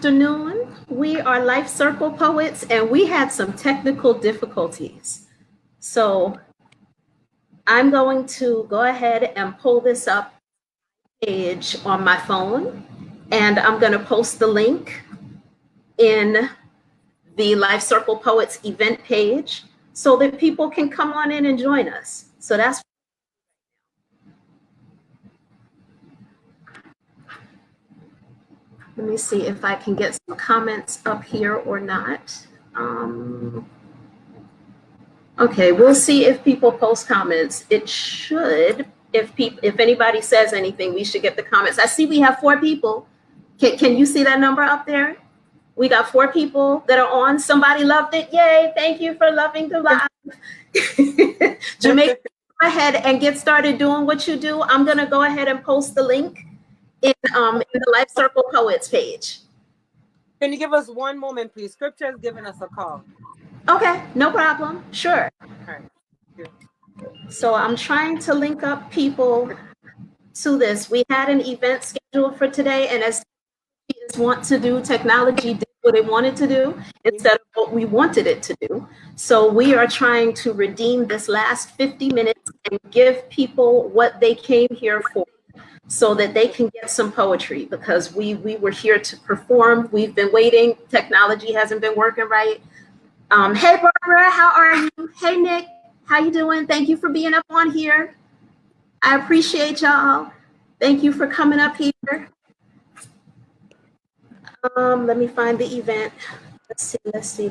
afternoon. We are Life Circle Poets, and we had some technical difficulties. So I'm going to go ahead and pull this up page on my phone, and I'm going to post the link in the Life Circle Poets event page so that people can come on in and join us. So that's let me see if I can get some comments up here or not. Okay, we'll see if people post comments. It should, if anybody says anything, we should get the comments. I see we have 4 people. Can you see that number up there? We got 4 people that are on. Somebody loved it. Yay, thank you for loving the live. Jamaica, go ahead and get started doing what you do. I'm gonna go ahead and post the link in the Life Circle Poets page. Can you give us one moment, please? Scripture is giving us a call. Okay, no problem. Sure. All right. So I'm trying to link up people to this. We had an event scheduled for today, and as want to do, technology did what it wanted to do instead of what we wanted it to do. So we are trying to redeem this last 50 minutes and give people what they came here for, so that they can get some poetry, because we were here to perform. We've been waiting. Technology hasn't been working right. Hey Barbara, how are you? Hey Nick, how you doing? Thank you for being up on here. I appreciate y'all. Thank you for coming up here. Let me find the event. Let's see.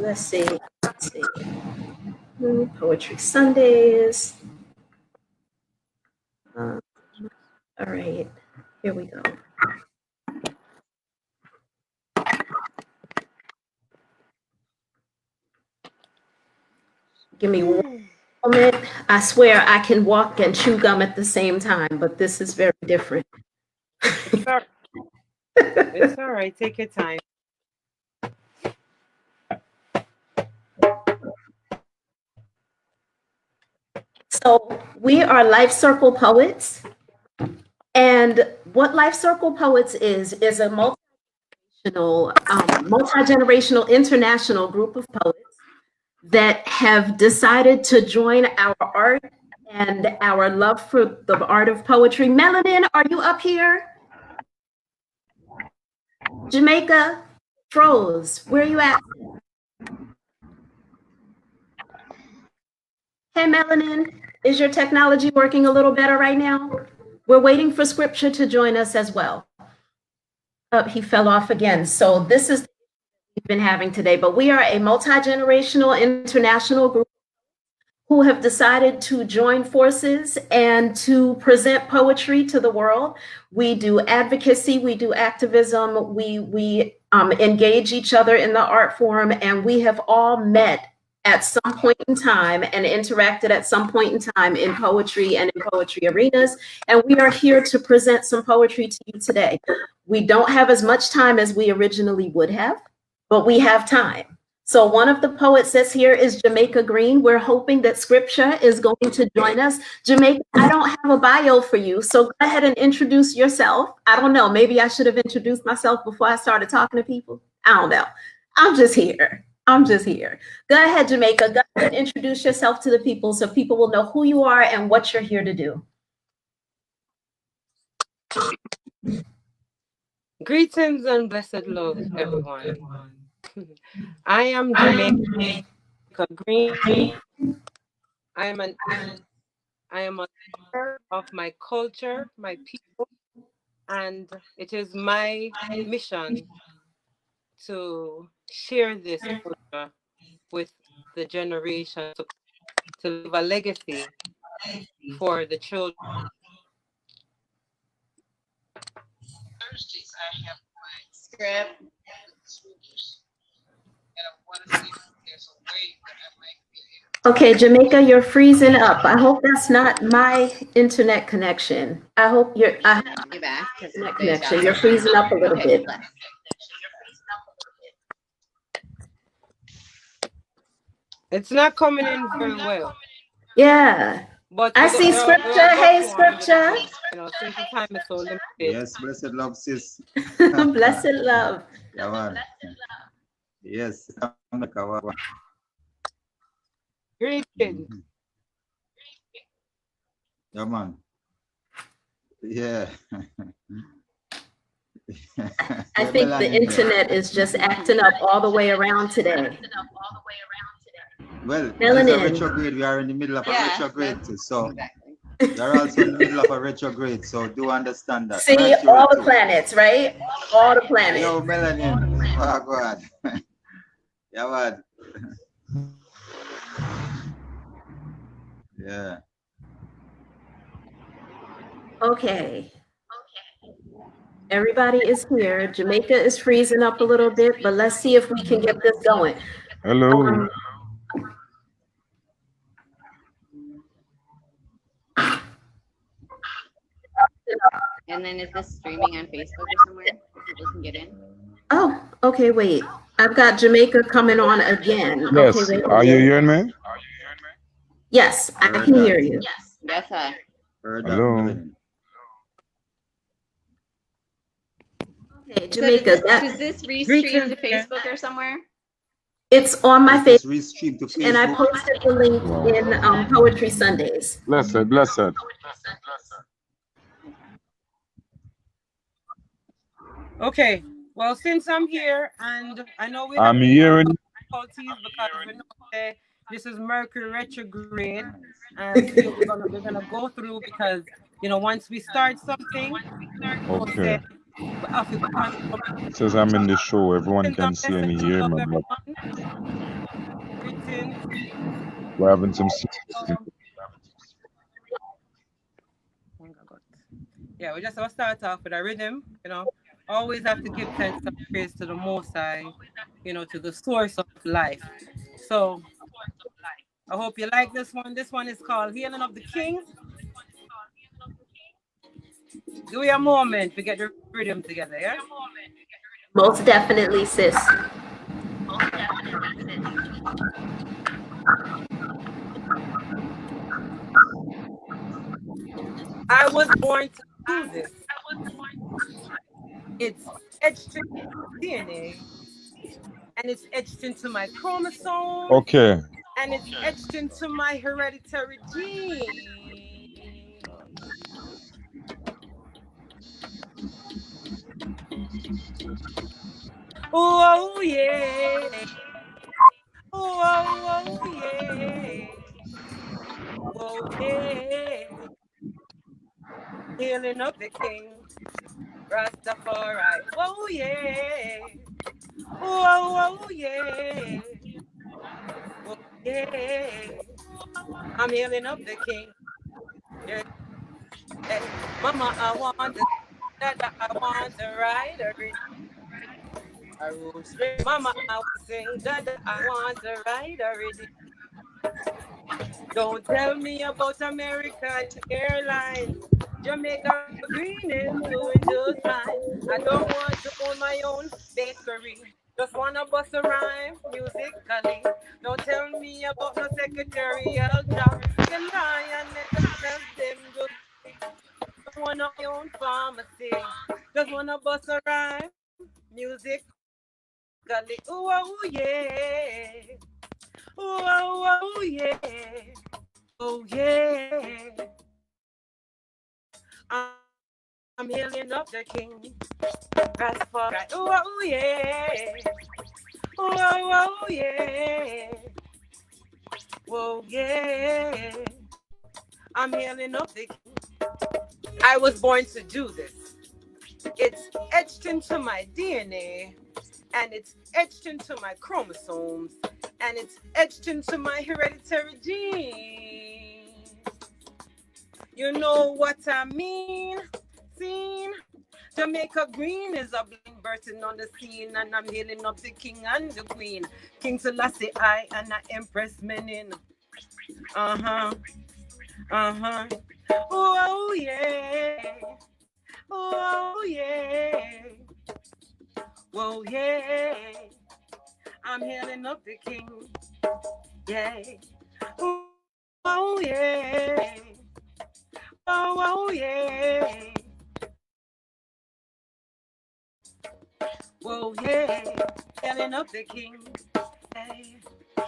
Poetry Sundays. All right, here we go. Give me one moment. I swear I can walk and chew gum at the same time, but this is very different. It's all right. Take your time. So we are Life Circle Poets. And what Life Circle Poets is a multi-generational international group of poets that have decided to join our art and our love for the art of poetry. Melanin, are you up here? Jamaica, froze. Where are you at? Hey, Melanin, is your technology working a little better right now? We're waiting for Scripture to join us as well. Oh, he fell off again. So this is what we've been having today, but we are a multi-generational international group who have decided to join forces and to present poetry to the world. We do advocacy, we do activism, we engage each other in the art form, and we have all met at some point in time and interacted at some point in time in poetry and in poetry arenas. And we are here to present some poetry to you today. We don't have as much time as we originally would have, but we have time. So one of the poets that's here is Jamaica Green. We're hoping that Scripture is going to join us. Jamaica, I don't have a bio for you, so go ahead and introduce yourself. I don't know, maybe I should have introduced myself before I started talking to people. I don't know. I'm just here. Go ahead, Jamaica. Go ahead and introduce yourself to the people so people will know who you are and what you're here to do. Greetings and blessed love, everyone. I am Jamaica Green. I am a leader of my culture, my people, and it is my mission to share this culture with the generation to leave a legacy for the children. Thursdays I have my script with Swedish, and I want to see if there's a way that I might be able. Okay, Jamaica, you're freezing up. I hope that's not my internet connection. I hope you're back. Internet connection. You're freezing up a little bit. It's not coming in very well. Yeah. But I we see we'll scripture. go Hey, through and scripture. since the time is so limited. Yes, blessed love, sis. Blessed love. Yeah, man. Yes. Greetings. Yeah, man. Yeah. I think the internet is just acting up all the way around today. Well, Melanin. it's a retrograde. We are in the middle of a retrograde, so exactly. You're also in the middle of a retrograde, so do understand that. See, Mercury all the too. planets, right? All the planets. Yo, Melanin. Oh, God. Yeah, man. Yeah. Okay. Everybody is here. Jamaica is freezing up a little bit, but let's see if we can get this going. Hello. And then is this streaming on Facebook or somewhere? People can get in. Oh, okay, wait. I've got Jamaica coming on again. Yes. Okay, wait. Are you hearing me? Yes, I can hear you. Yes. Yes, hi. Hello. Okay, Jamaica. Does this restream to Facebook or somewhere? It's on my Yes, Facebook, it's restreamed to Facebook. and I posted the link in Poetry Sundays. Blessed, blessed. Okay. Well, since I'm here and I know we I'm have hearing. difficulties because we know that this is Mercury retrograde, and still we're gonna go through because once we start something, Okay. it Says I'm in the show. Everyone can see and hear me, but we're having some. Yeah, we just have to start off with a rhythm, Always have to give thanks and praise to the Most High, to the source of life. So I hope you like this one. This one is called Healing of the King. Give me a moment to get the rhythm together, yeah? Most definitely, sis. I was born to do this. It's etched in my DNA, and it's etched into my chromosome. Okay. And it's etched into my hereditary gene. Oh, yeah. Oh, yeah. Oh, yeah. Healing of the King, Rastafari. Oh, yeah. Oh, yeah. Oh, yeah. I'm healing of the King. Yeah. Hey, Mama, I want to ride a room straight. Mama, I will sing that I want to ride already. Don't tell me about American Airlines. Jamaica Green is doing just fine. I don't want to own my own bakery. Just wanna bust a rhyme musically. Don't tell me about no secretarial job. The lioness tells them just wanna own pharmacy. Just wanna bust a rhyme musically. Ooh, oh, yeah. Ooh, oh, yeah. Oh, yeah. I'm healing up the King. Rastafari. Oh, yeah. Oh, yeah. Oh, yeah. I'm healing up the King. I was born to do this. It's etched into my DNA, and it's etched into my chromosomes, and it's etched into my hereditary genes. You know what I mean? Scene. Jamaica Green is a bling bursting on the scene, and I'm healing up the King and the Queen. King Selassie I and I Empress Menin. Uh-huh. Uh-huh. Oh, yeah. Oh, yeah. Whoa, yeah. I'm healing up the King. Yeah. Oh, yeah. Oh, yeah. Whoa, yeah. Telling of the king. Hey.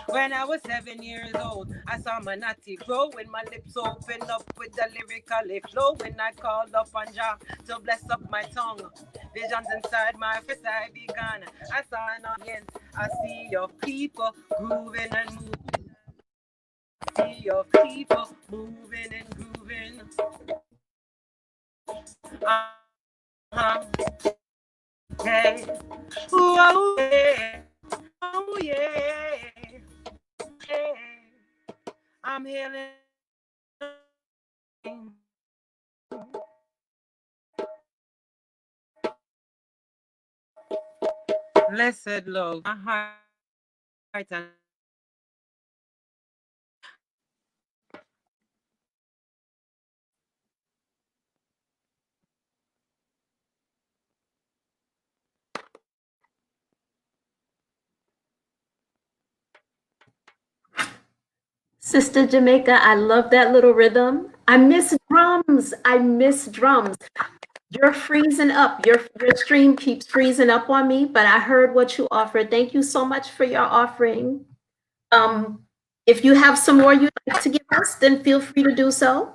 When I was 7 years old, I saw my natty grow when my lips opened up with the lyrical flow. When I called up on Jah to bless up my tongue, visions inside my face I began. I saw an audience, I see your people grooving and moving. See your people moving and grooving. Okay. Oh yeah. Oh yeah. Yeah. I'm healing. Blessed love, my heart and Sister Jamaica, I love that little rhythm. I miss drums. I miss drums. You're freezing up. Your stream keeps freezing up on me, but I heard what you offered. Thank you so much for your offering. If you have some more you'd like to give us, then feel free to do so.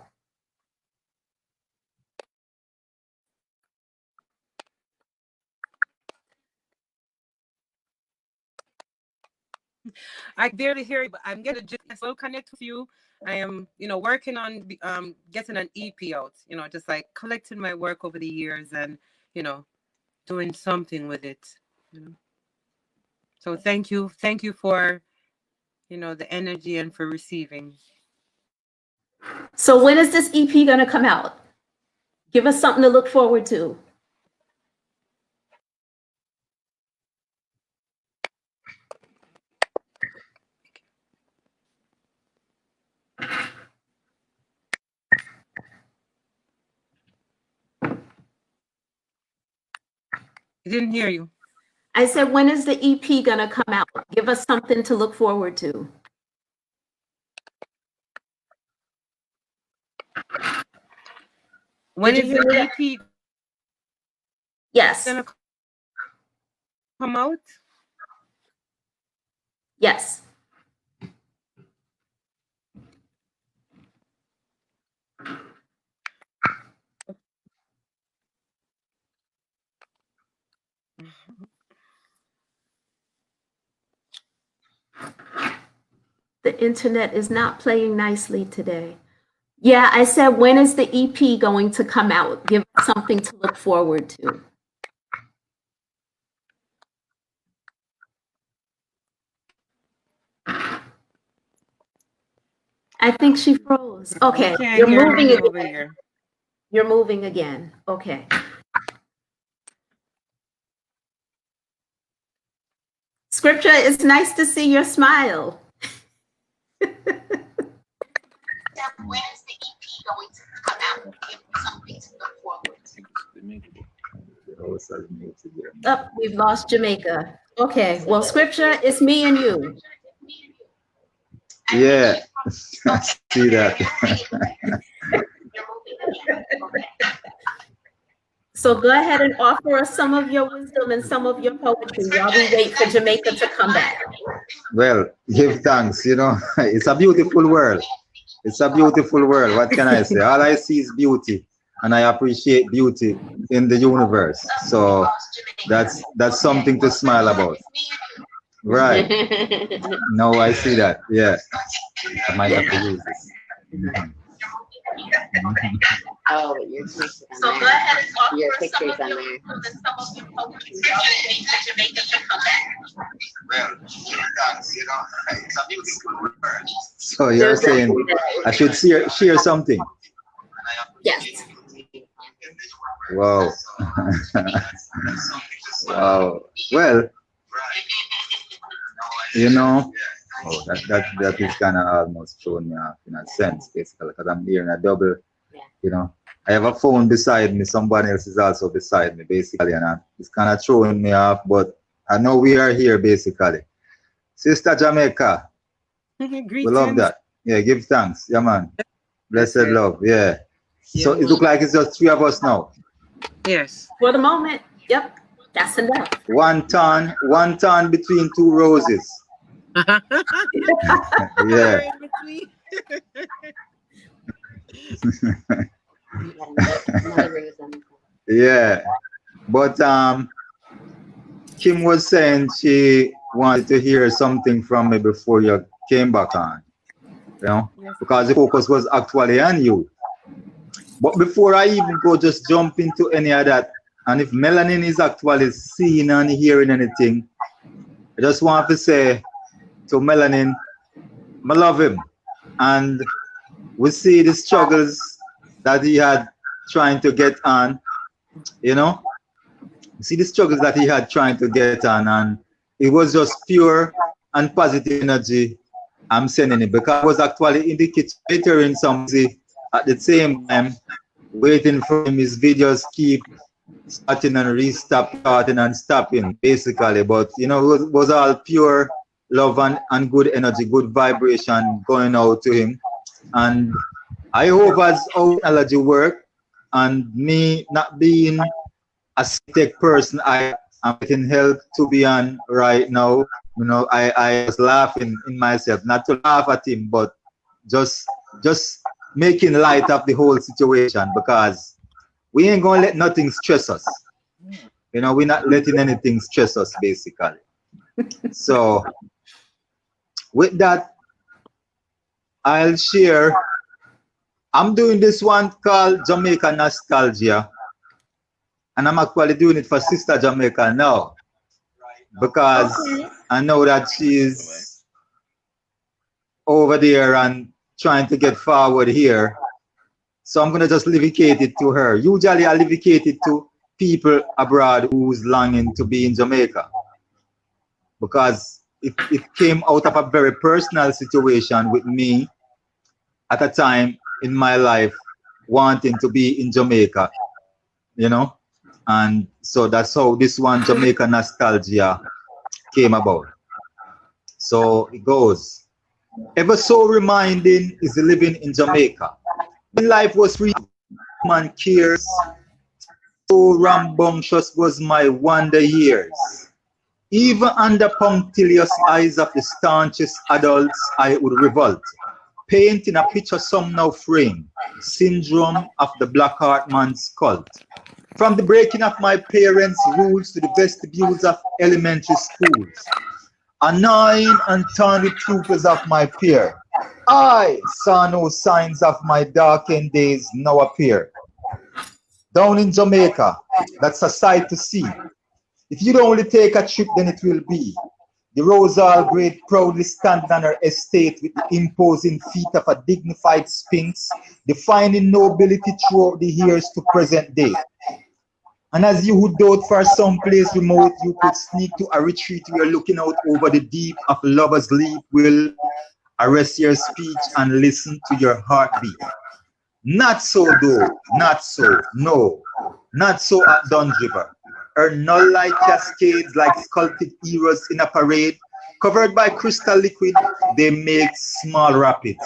I barely hear you, but I'm gonna just well connect with you. I am, working on getting an EP out. Just like collecting my work over the years and doing something with it. So thank you for the energy and for receiving. So when is this EP gonna come out? Give us something to look forward to. I didn't hear you. I said, when is the EP gonna come out? Give us something to look forward to. When is the EP Yes. gonna come out? Yes. The internet is not playing nicely today. Yeah, I said, when is the EP going to come out? Give us something to look forward to. I think she froze. Okay, you're moving over here. You're moving again. Okay. Scripture, it's nice to see your smile. When is the EP going to come out? Give something to look forward to. Oh, we've lost Jamaica. Okay, well, Scripture, it's me and you. Yeah, I see that. So go ahead and offer us some of your wisdom and some of your poetry while we wait for Jamaica to come back. Well, give thanks, it's a beautiful world. It's a beautiful world. What can I say? All I see is beauty, and I appreciate beauty in the universe. So that's something to smile about. Right. No, I see that. Yeah. I might have to use this. Oh, but your pictures on So there. go ahead and offer Your some pictures of on your there. some of your poetry. Jamaica to come back. Well, it's a beautiful world. So you're saying I should share something? Yes. Wow. Wow. Well, that is kind of almost throwing me off in a sense, basically, because I'm hearing a double. I have a phone beside me, somebody else is also beside me, basically, and it's kind of throwing me off, but I know we are here, basically. Sister Jamaica, we love that. Yeah, give thanks. Yeah, man. Blessed right. love. Yeah. So Yeah, it look like it's just three of us now. yes. For the moment, yep, that's enough. One ton between two roses. Fire Yeah. in between. You got another rose on the top. Yeah. But Kim was saying she wanted to hear something from me before you came back on. You know? Yes. Because the focus was actually on you. But before I even go just jump into any of that, and if Melanin is actually seeing and hearing anything, I just want to say to Melanin, I love him. And we see the struggles that he had trying to get on, you know? We see the struggles that he had trying to get on, and it was just pure and positive energy I'm sending it because I was actually in the kitchen catering some at the same time, waiting for him. His videos keep starting and starting and stopping, basically. But you know, it was all pure love and good energy, good vibration going out to him. And I hope as our technology work and me not being a tech person, I am getting help to be on right now. You know, I was laughing in myself, not to laugh at him, but just just making light of the whole situation because we ain't gonna let nothing stress us. You know, we're not letting anything stress us basically. So with that, I'll share. I'm doing this one called Jamaica Nostalgia, and I'm actually doing it for Sister Jamaica now because I know that she's over there and trying to get forward here. So I'm gonna just livicate it to her. Usually I livicate it to people abroad who's longing to be in Jamaica because it came out of a very personal situation with me at a time in my life wanting to be in Jamaica, you know? And so that's how this one, Jamaica Nostalgia, came about. So it goes. Ever so reminding is living in Jamaica. When life was free, man cares. So rambunctious was my wonder years. Even under punctilious eyes of the staunchest adults, I would revolt. Paint in a picture some now frame. Syndrome of the black heart man's cult. From the breaking of my parents' rules to the vestibules of elementary schools. Annoying and torn with pupils of my peer. I saw no signs of my darkened days now appear. Down in Jamaica, that's a sight to see. If you'd only take a trip, then it will be. The Rosal Great proudly standing on her estate with the imposing feet of a dignified sphinx, defining nobility throughout the years to present day. And as you who doubt for some place remote, you could sneak to a retreat where looking out over the deep of lover's leap will arrest your speech and listen to your heartbeat. Not so though, not so, no, not so at Duns River. Her null-like cascades like sculpted heroes in a parade, covered by crystal liquid, they make small rapids.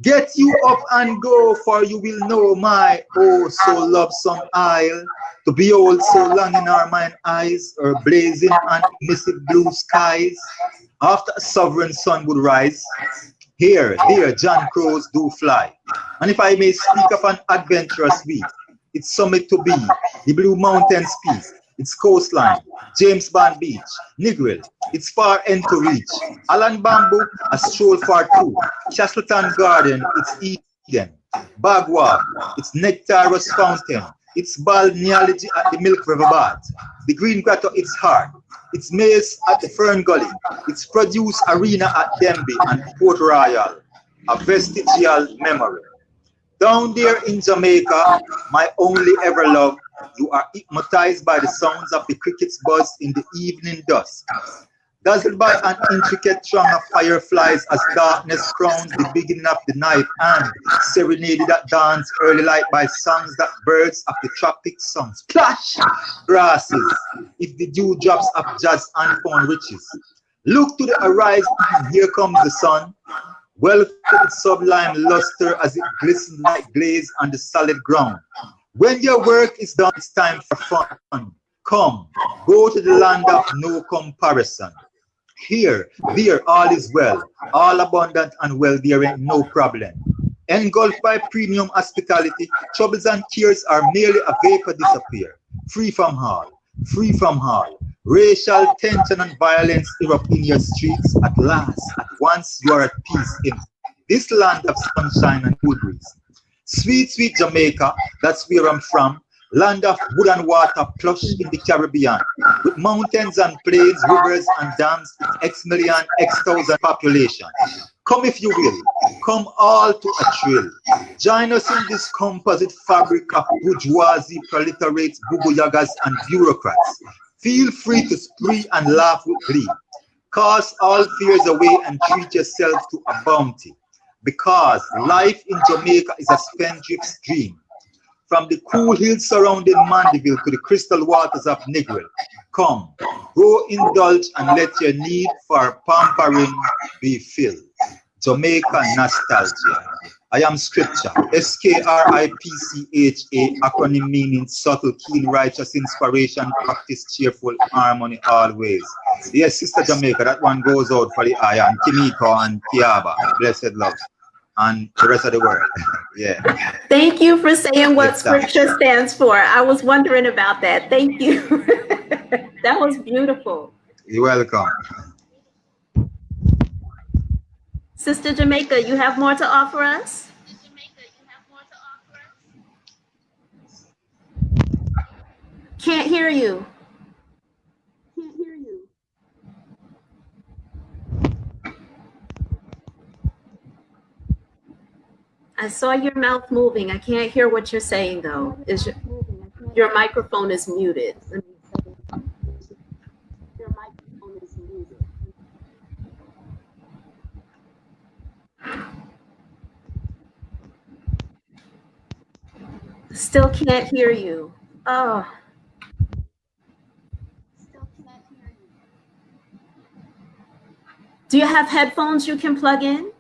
Get you up and go, for you will know my oh so lovesome isle. To behold so long in our mine eyes, her blazing and emissive blue skies. After a sovereign sun would rise, here, there, John Crows do fly. And if I may speak of an adventurous week, its summit to be, the Blue Mountains peak, its coastline, James Bond Beach, Negril, its far end to reach, Alan Bamboo, a stroll for two, Castleton Garden, its Eden, Bagua, its nectarous fountain, its balneology at the Milk River Bath, the Green Grotto, its heart, its maze at the Fern Gully, its produce arena at Denby and Port Royal, a vestigial memory. Down there in Jamaica, my only ever love, you are hypnotized by the sounds of the cricket's buzz in the evening dusk. Dazzled by an intricate throng of fireflies as darkness crowns the beginning of the night and serenaded at dawn's early light by songs that birds of the tropics song. Splash! Grasses, if the dewdrops of jazz unfound riches. Look to the horizon, and here comes the sun. wealth with sublime luster as it glistens like glaze on the solid ground. When your work is done, it's time for fun. Come, go to the land of no comparison. Here, there, all is well, all abundant and well, there ain't no problem. Engulfed by premium hospitality, troubles and cares are merely a vapor disappear. Free from all, free from all. Racial tension and violence erupt in your streets. At last, at once, you are at peace in this land of sunshine and cool breeze. Sweet, sweet Jamaica, that's where I'm from. Land of wood and water plush in the Caribbean, with mountains and plains, rivers and dams, its X million, X thousand population. Come if you will, come all to a thrill. Join us in this composite fabric of bourgeoisie, proletates, bubu-yagas and bureaucrats. Feel free to spree and laugh with glee. Cast all fears away and treat yourself to a bounty. Because life in Jamaica is a spendthrift's dream. From the cool hills surrounding Mandeville to the crystal waters of Negril. Come, go indulge and let your need for pampering be filled. Jamaica nostalgia. I am scripture, SKRIPCHA, acronym meaning subtle, keen, righteous inspiration, practice, cheerful, harmony always. Yes, Sister Jamaica, that one goes out for the eye, and Kimiko and Kiaba, blessed love, and the rest of the world. Yeah. Thank you for saying what Yes, thank scripture stands for. I was wondering about that. Thank you. That was beautiful. You're welcome. Sister Jamaica, you have more to offer us? Can't hear you. I saw your mouth moving. I can't hear what you're saying though. Your microphone is muted. Still can't hear you. Oh. Do you have headphones you can plug in?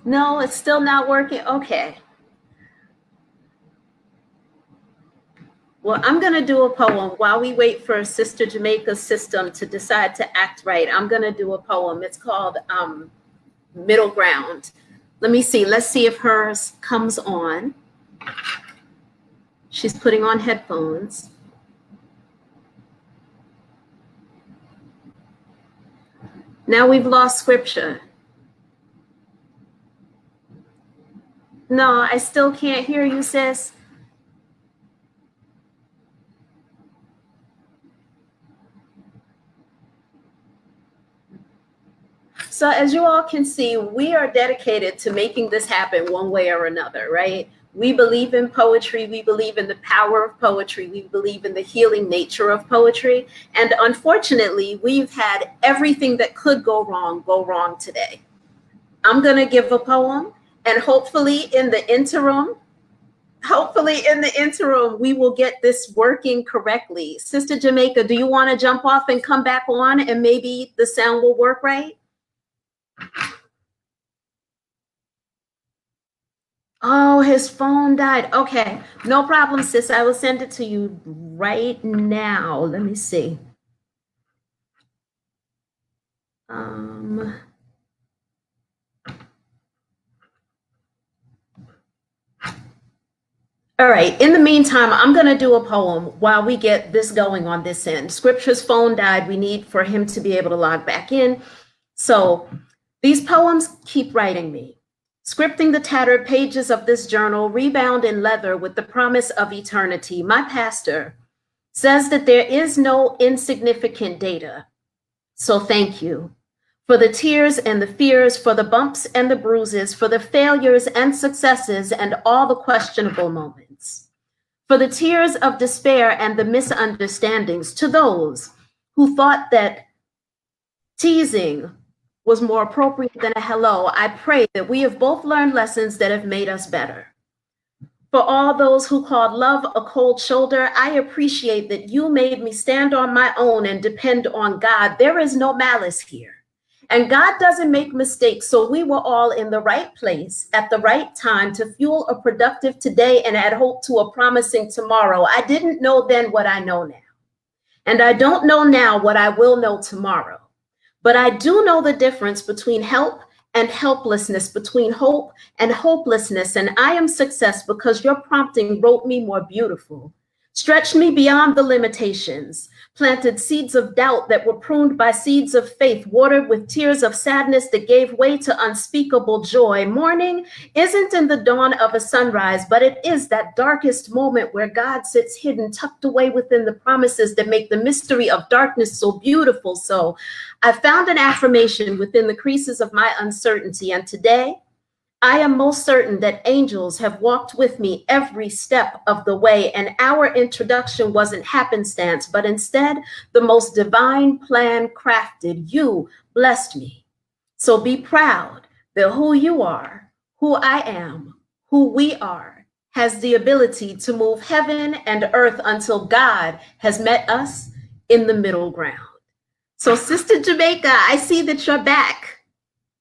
No, it's still not working. Okay. Well, I'm going to do a poem while we wait for Sister Jamaica's system to decide to act right. I'm going to do a poem. It's called Middle Ground. Let me see. Let's see if hers comes on. She's putting on headphones. Now we've lost scripture. No, I still can't hear you, sis. So as you all can see, we are dedicated to making this happen one way or another, right? We believe in poetry. We believe in the power of poetry. We believe in the healing nature of poetry. And unfortunately, we've had everything that could go wrong today. I'm going to give a poem, and hopefully in the interim, we will get this working correctly. Sister Jamaica, do you want to jump off and come back on and maybe the sound will work right? Oh, his phone died. Okay, no problem, sis. I will send it to you right now. Let me see. All right, in the meantime, I'm going to do a poem while we get this going on this end. Scripture's phone died. We need for him to be able to log back in. So these poems keep writing me. Scripting the tattered pages of this journal, rebound in leather with the promise of eternity. My pastor says that there is no insignificant data. So thank you. for the tears and the fears, for the bumps and the bruises, for the failures and successes and all the questionable moments, for the tears of despair and the misunderstandings, to those who thought that teasing was more appropriate than a hello. I pray that we have both learned lessons that have made us better. For all those who called love a cold shoulder, I appreciate that you made me stand on my own and depend on God. There is no malice here. And God doesn't make mistakes, so we were all in the right place at the right time to fuel a productive today and add hope to a promising tomorrow. I didn't know then what I know now. And I don't know now what I will know tomorrow. But I do know the difference between help and helplessness, between hope and hopelessness. And I am success because your prompting wrote me more beautiful, stretched me beyond the limitations, planted seeds of doubt that were pruned by seeds of faith, watered with tears of sadness that gave way to unspeakable joy. Morning isn't in the dawn of a sunrise, but it is that darkest moment where God sits hidden, tucked away within the promises that make the mystery of darkness so beautiful. So I found an affirmation within the creases of my uncertainty, and today I am most certain that angels have walked with me every step of the way, and our introduction wasn't happenstance, but instead the most divine plan crafted. You blessed me. So be proud that who you are, who I am, who we are, has the ability to move heaven and earth until God has met us in the middle ground. So Sister Jamaica, I see that you're back.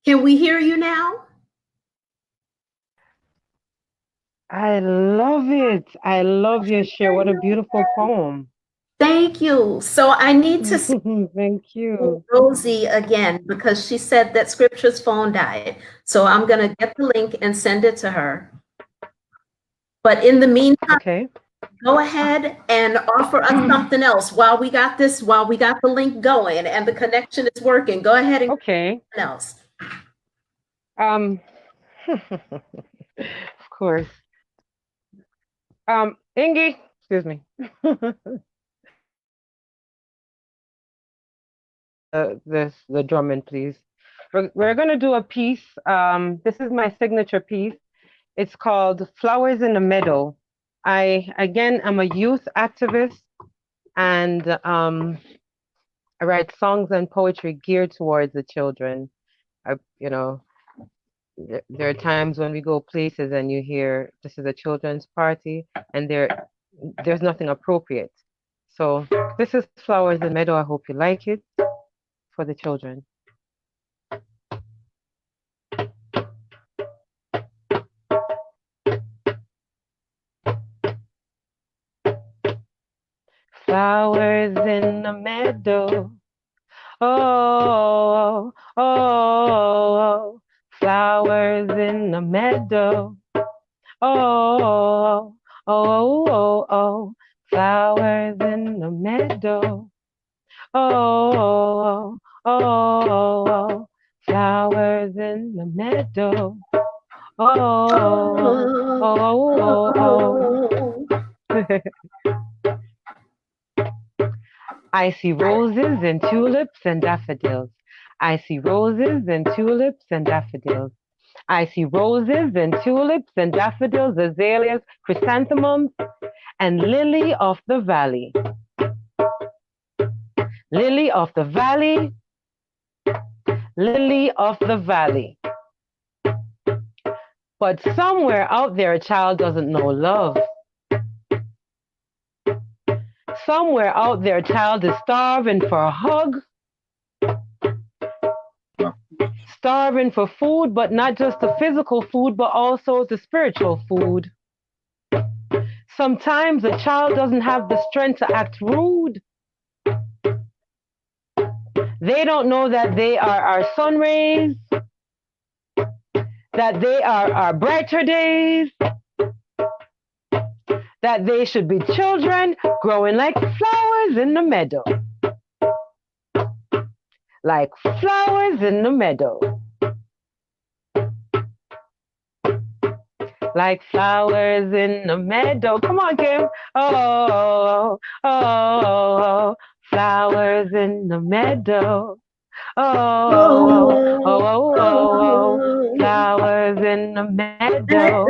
Can we hear you now? I love it. I love your share. What a beautiful poem. Thank you. So I need to see Thank you. Rosie again because she said that Scripture's phone died. So I'm going to get the link and send it to her. But in the meantime, Okay. go ahead and offer us something else while we got the link going and the connection is working. Go ahead and Okay. something else. Of course. Ingy, excuse me. The drumming, please. We're gonna do a piece. This is my signature piece. It's called Flowers in the Meadow. I am a youth activist, and I write songs and poetry geared towards the children. There are times when we go places and you hear this is a children's party, and there's nothing appropriate. So this is Flowers in the Meadow. I hope you like it, for the children. Flowers in the meadow. Oh, oh, oh, flowers in the meadow. Oh, oh, oh, oh, flowers in the meadow. Oh, oh, oh, flowers in the meadow. Oh, oh, oh, oh. I see roses and tulips and daffodils. I see roses and tulips and daffodils. I see roses and tulips and daffodils, azaleas, chrysanthemums, and lily of the valley. Lily of the valley, lily of the valley. But somewhere out there, a child doesn't know love. Somewhere out there, a child is starving for a hug, starving for food, but not just the physical food, but also the spiritual food. Sometimes a child doesn't have the strength to act rude. They don't know that they are our sun rays, that they are our brighter days, that they should be children growing like flowers in the meadow. Like flowers in the meadow. Like flowers in the meadow. Come on, Kim. Oh, oh, oh, flowers in the meadow. oh, oh, oh, flowers in the meadow.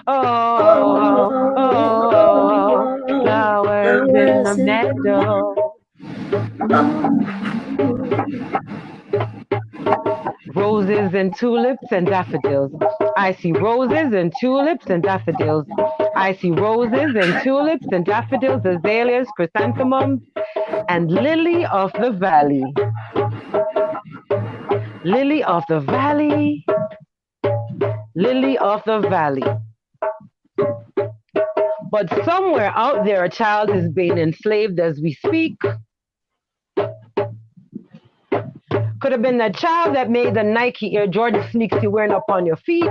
Oh, oh, flowers in the meadow. Roses and tulips and daffodils. I see roses and tulips and daffodils. I see roses and tulips and daffodils, azaleas, chrysanthemums, and lily of the valley. Lily of the valley. Lily of the valley. But somewhere out there, a child is being enslaved as we speak. Could have been the child that made the Nike Air Jordan sneaks you're wearing up on your feet.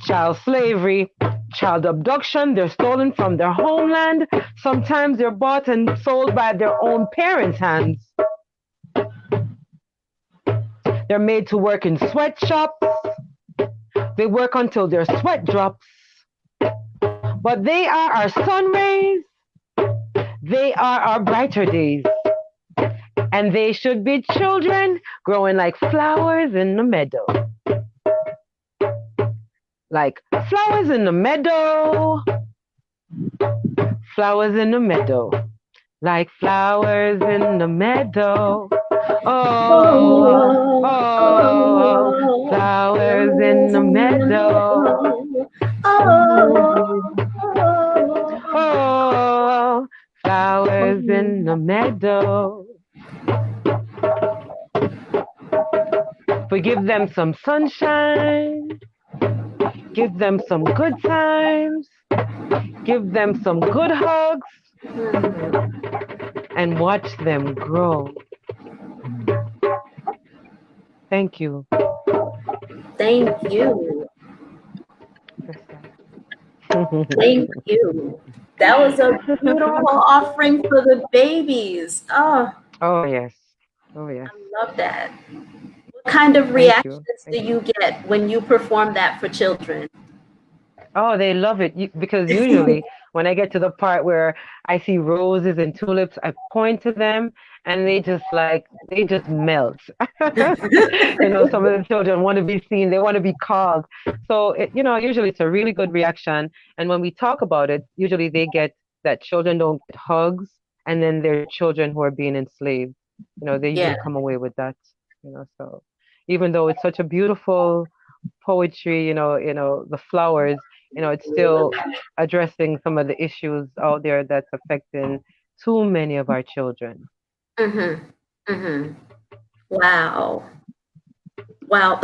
Child slavery, child abduction, they're stolen from their homeland. Sometimes they're bought and sold by their own parents' hands. They're made to work in sweatshops. They work until their sweat drops. But they are our sun rays. They are our brighter days. And they should be children growing like flowers in the meadow. Like flowers in the meadow. Flowers in the meadow. Like flowers in the meadow. Oh, oh, flowers in the meadow. Oh, flowers in the meadow. We give them some sunshine, give them some good times, give them some good hugs, and watch them grow. Thank you. Thank you. Thank you. That was a beautiful offering for the babies. Oh, Oh, yes. Oh, yes. I love that. What kind of reactions do you get when you perform that for children? Oh, they love it because usually when I get to the part where I see roses and tulips, I point to them and they just melt. You know, some of the children want to be seen, they want to be called. So, usually it's a really good reaction. And when we talk about it, usually they get that children don't get hugs and then they're children who are being enslaved. They usually come away with that, so even though it's such a beautiful poetry, the flowers, it's still addressing some of the issues out there that's affecting too many of our children. Wow. Wow.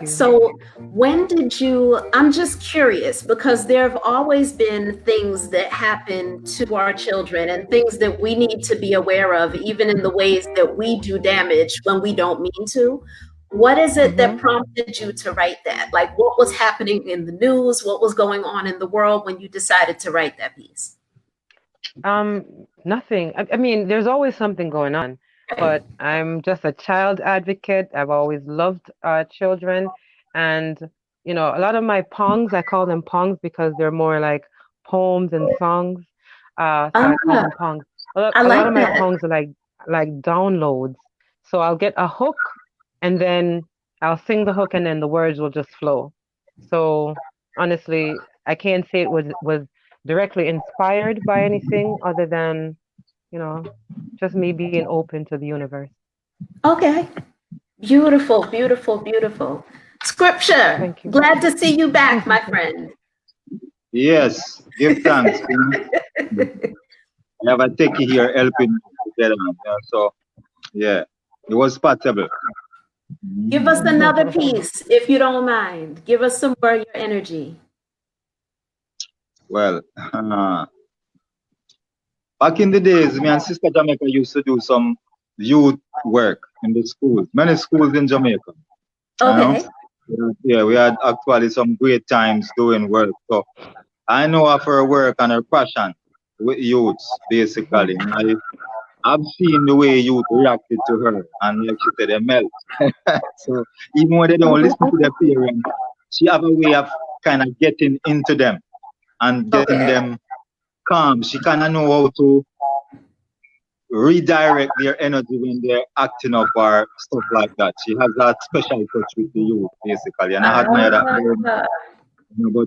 So when did you, I'm just curious because there have always been things that happen to our children and things that we need to be aware of, even in the ways that we do damage when we don't mean to. What is it that prompted you to write that? Like what was happening in the news? What was going on in the world when you decided to write that piece? Nothing. I mean, there's always something going on. But I'm just a child advocate. I've always loved children. And, a lot of my pongs, I call them pongs because they're more like poems and songs. So I call them pongs. A lot of my pongs are like downloads. So I'll get a hook and then I'll sing the hook and then the words will just flow. So honestly, I can't say it was directly inspired by anything other than just me being open to the universe. Okay. Beautiful, beautiful, beautiful. Scripture. Thank you. Glad to see you back, my friend. Yes, give thanks. I have a techie here helping me together. So, yeah, it was possible. Give us another piece, if you don't mind. Give us some more of your energy. Well, back in the days, me and Sister Jamaica used to do some youth work in the schools, many schools in Jamaica. Okay. Yeah, we had actually some great times doing work. So I know of her work and her passion with youths, basically. I've seen the way youth reacted to her, and like she said, they melt. So even when they don't listen to their parents, she have a way of kind of getting into them and getting them calm. She kind of know how to redirect their energy when they're acting up or stuff like that. She has that special touch with the youth, basically, and I admire that very much.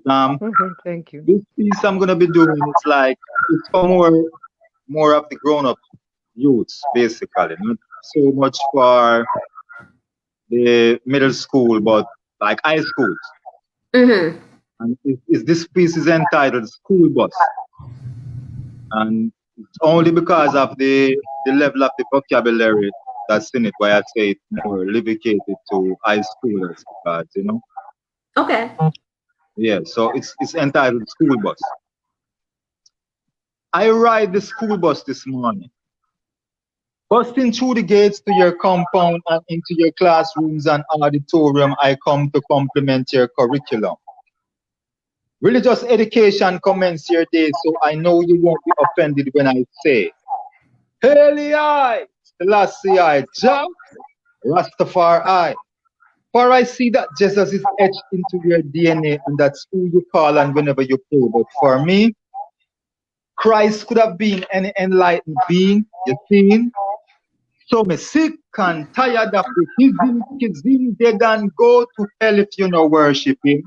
Ah, But Thank you. this piece I'm gonna be doing, it's for more of the grown-up youths, basically, not so much for the middle school, but like high schools. mhm. And this piece is entitled "School Bus," and it's only because of the level of the vocabulary that's in it why I say it's more litigated to high schoolers, because Okay. yeah. So it's entitled "School Bus." I ride the school bus this morning, busting through the gates to your compound and into your classrooms and auditorium. I come to complement your curriculum. Religious education commence your day, so I know you won't be offended when I say, Hail I, Selassie I, Jah, Rastafari. For I see that Jesus is etched into your DNA, and that's who you call on whenever you pray. But for me, Christ could have been any enlightened being, you see. So me sick and tired of the him, dead and go to hell if you no worship him.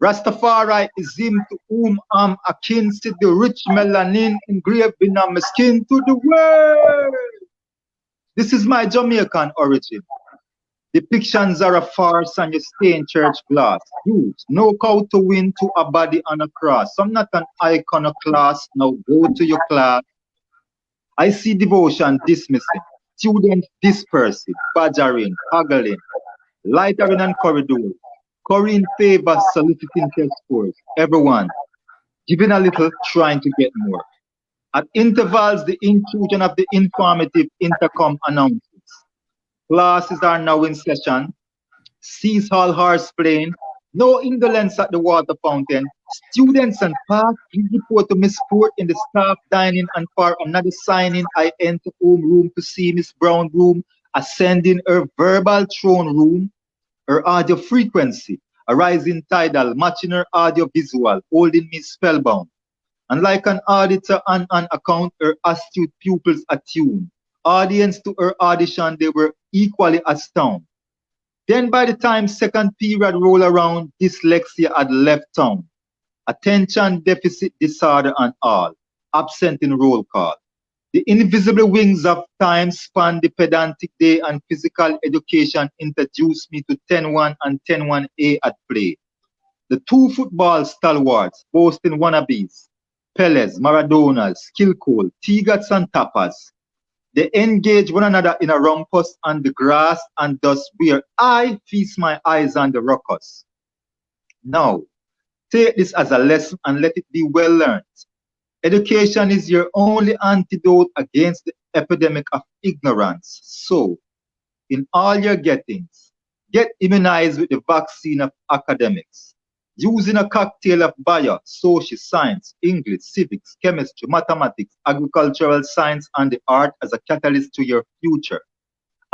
Rastafari is him to whom I'm akin, see the rich melanin engraved in my skin to the world. This is my Jamaican origin. Depictions are a farce and you stay in church glass. Youth, know how to win to a body on a cross. I'm not an iconoclast, now go to your class. I see devotion dismissing, students dispersing, badgering, haggling, lightering and corridors, currying favor, soliciting test scores. Everyone, giving a little, trying to get more. At intervals, the intrusion of the informative intercom announces. Classes are now in session. Cease all horse playing. No indolence at the water fountain. Students and park, please report to Miss Ford in the staff dining, and for another signing, I enter homeroom to see Miss Brown room, ascending her verbal throne room, her audio frequency, a rising tidal, matching her audio visual, holding me spellbound. And like an auditor on an account, her astute pupils attuned. Audience to her audition, they were equally astounded. Then by the time second period rolled around, dyslexia had left town. Attention deficit disorder and all, absent in roll call. The invisible wings of time span the pedantic day, and physical education introduced me to 10-1 and 10-1A at play. The two football stalwarts, boasting wannabes, Peles, Maradonas, Kilcole, Tigats and Tapas. They engage one another in a rumpus on the grass, and thus where I feast my eyes on the ruckus. Now, take this as a lesson and let it be well learned. Education is your only antidote against the epidemic of ignorance. So, in all your gettings, get immunized with the vaccine of academics. Using a cocktail of bio, social science, English, civics, chemistry, mathematics, agricultural science, and the art as a catalyst to your future.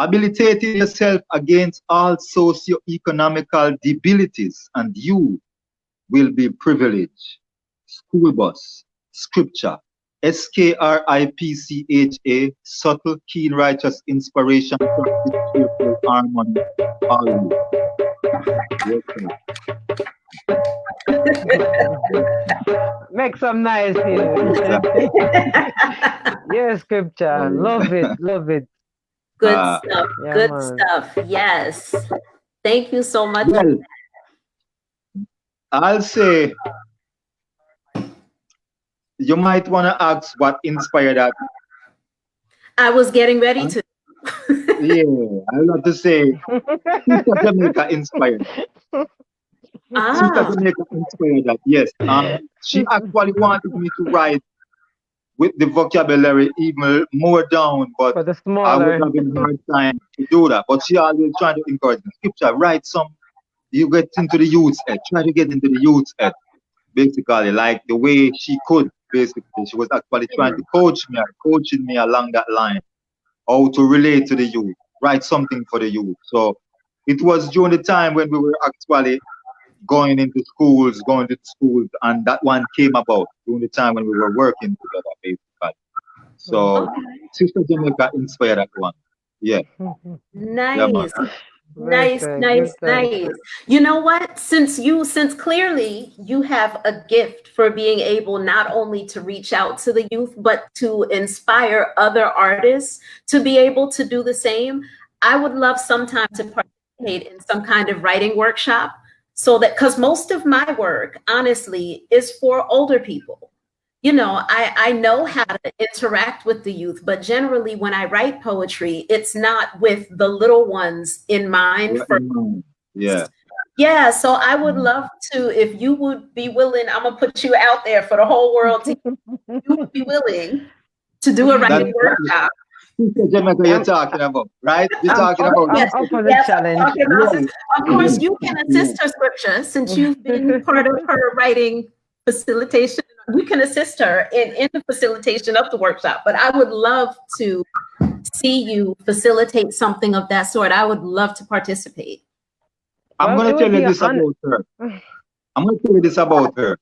Habilitating yourself against all socio-economical debilities, and you will be privileged. School bus, scripture, SKRIPCHA, subtle, keen, righteous inspiration from this cheerful harmony. Always. Welcome. Make some nice here. Yes, scripture. Love it. Love it. Good stuff. Yeah, Good man. stuff. Yes. Thank you so much. Well, I'll say you might want to ask what inspired that. I was getting ready to. Yeah, I love to say Sister Jamaica inspired. Sister Jamaica inspired that. Yes. She actually wanted me to write with the vocabulary even more down, but For the I was smaller. having a hard time to do that. But she always trying to encourage me. Scripture, write some. You get into the youth's head. Try to get into the youth's head. Basically, like the way she could. Basically, she was actually trying to coaching me along that line. How to relate to the youth, write something for the youth. So it was during the time when we were actually going to schools, and that one came about during the time when we were working together, basically. So Sister Jamaica inspired that one. Yeah, yeah, man. Nice. Very Nice, good. nice, Very good. nice. You know what? Since clearly you have a gift for being able not only to reach out to the youth, but to inspire other artists to be able to do the same, I would love sometime to participate in some kind of writing workshop so that, because most of my work, honestly, is for older people. You know, I know how to interact with the youth, but generally when I write poetry, it's not with the little ones in mind Yeah, for. yeah. Yeah, so I would love to, if you would be willing, I'm gonna put you out there for the whole world to, you would be willing to do a That, writing workshop. Sister Jamaica you're I'm talking about, right? You're I'm talking up about I'm Yes, up Sister for the yes, I'm challenge. talking about this. Of course, you can yeah. assist her, Scripture, since you've been part of her writing facilitation. You can assist her in the facilitation of the workshop, but I would love to see you facilitate something of that sort. I would love to participate. I'm Well, gonna it tell would you be an this honor. about her. I'm gonna tell you this about her.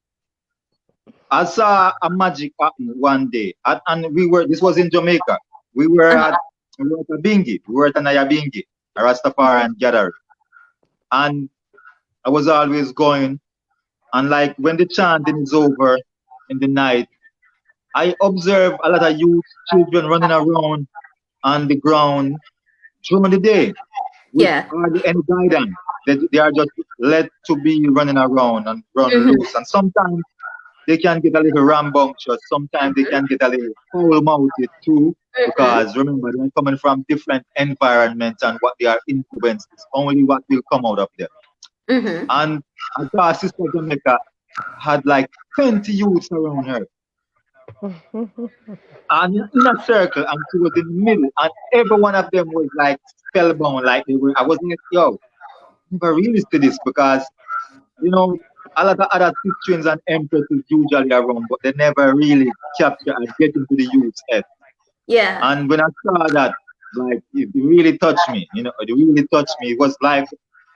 I saw a magic happen one day, and we were. This was in Jamaica. We were Uh-huh. at we were at a bingi. We were at an Ayabingi, a Rastafarian gathering, and I was always going. And like when the chanting is over in the night, I observe a lot of youth children running around on the ground during the day with Yeah. hardly any guidance. They are just let to be running around and run Mhm. loose. And sometimes they can get a little rambunctious. Sometimes they can get a little foul-mouthed too, Mhm. because remember they're coming from different environments and what they are influenced is only what will come out of them. Mhm. And I saw Sister Jamaica had like 20 youths around her and in a circle, and she was in the middle, and every one of them was like spellbound, like they were. I was like, yo, never realized to this because a lot of other teachings and empresses usually around, but they never really capture and get into the youth's head. Yeah. And when I saw that, like it really touched me. It really touched me. It was like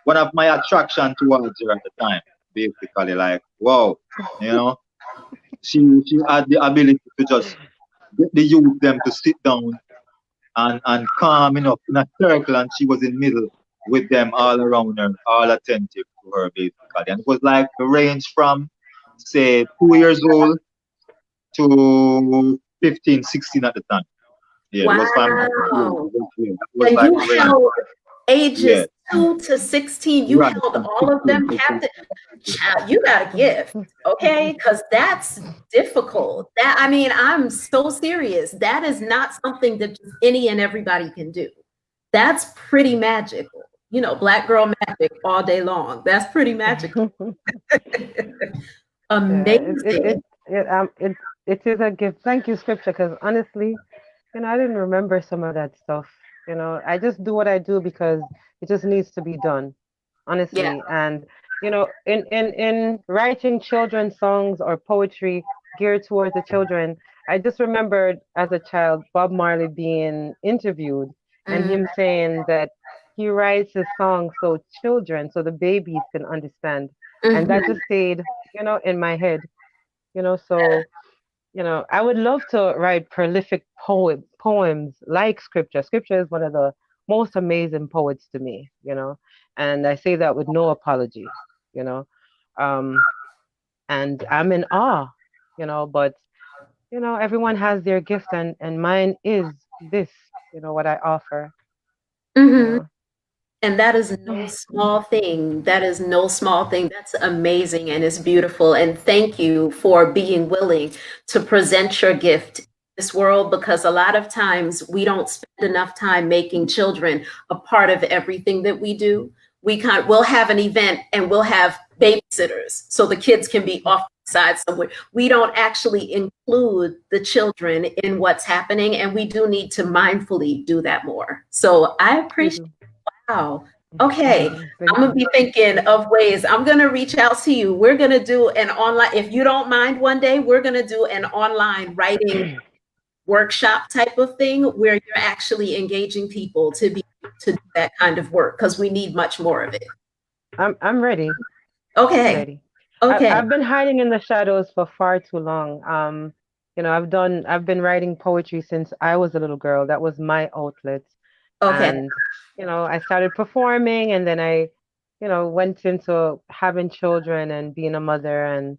one of my attraction towards her at the time. Basically, like wow, you know, she had the ability to just get the youth them to sit down and calm enough in a circle, and she was in middle with them all around her, all attentive to her basically. And it was like the range from say 2 years old to 15, 16 at the time. Yeah, it was from Wow. yeah, that was And like you the range. held Yeah, ages 2 to 16. You right. held From all of 16 them to captive. Child, you got a gift, okay? Because that's difficult. That I mean, I'm so serious. That is not something that just any and everybody can do. That's pretty magical. You know, black girl magic all day long. That's pretty magical. Yeah, Amazing. it is a gift. Thank you, Scripture, because honestly, I didn't remember some of that stuff. I just do what I do because it just needs to be done, Yeah. honestly. And in writing children's songs or poetry geared towards the children, I just remembered as a child Bob Marley being interviewed and Mm, him saying that he writes his songs so children, so the babies can understand, and that mhm. just stayed, in my head. So I would love to write prolific poems like Scripture. Scripture is one of the most amazing poets to me, and I say that with no apology, you know. Um, and I'm in awe, but everyone has their gift, and mine is this, what I offer, you Mhm. know. And that is no small thing. That is no small thing. That's amazing and it's beautiful. And thank you for being willing to present your gift in this world because a lot of times we don't spend enough time making children a part of everything that we do. We'll have an event and we'll have babysitters so the kids can be off the side somewhere. We don't actually include the children in what's happening, and we do need to mindfully do that more. So I We appreciate. do. Wow. Okay. I'm Thank gonna you. be thinking of ways. I'm gonna reach out to you. We're gonna do an online, if you don't mind one day, we're gonna do an online writing workshop type of thing where you're actually engaging people to be to do that kind of work because we need much more of it. I'm ready. I'm Okay. ready. Okay. I've been hiding in the shadows for far too long. I've been writing poetry since I was a little girl. That was my outlet. Okay. And, I started performing, and then I, went into having children and being a mother, and,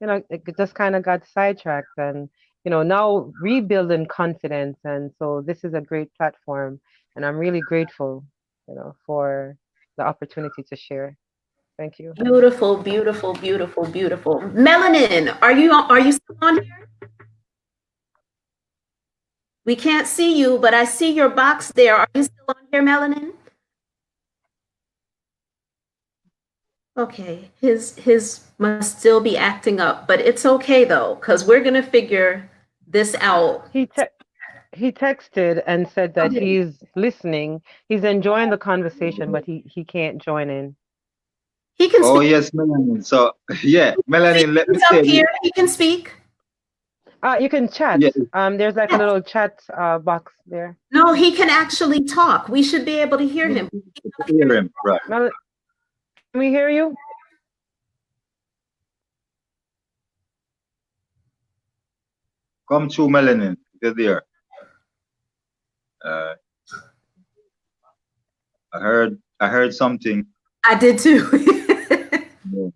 it just kind of got sidetracked, and, now rebuilding confidence. And so this is a great platform, and I'm really grateful, for the opportunity to share. Thank you. Beautiful, beautiful, beautiful, beautiful. Melanin, are you still on here? We can't see you, but I see your box there. Are you still on here, Melanin? Okay, his must still be acting up, but it's okay though, because we're gonna figure this out. He texted and said that Okay. he's listening. He's enjoying the conversation, but he can't join in. He can Oh speak. yes, Melanin. So yeah, Melanin, let me He's up tell you. here. He can speak. You can chat. Yeah, There's like a little chat box there. No, he can actually talk. We should be able to hear him. hear him, right? Can we hear you? Come through, Melanin. You're there. Uh, I heard something. I did too. Yeah.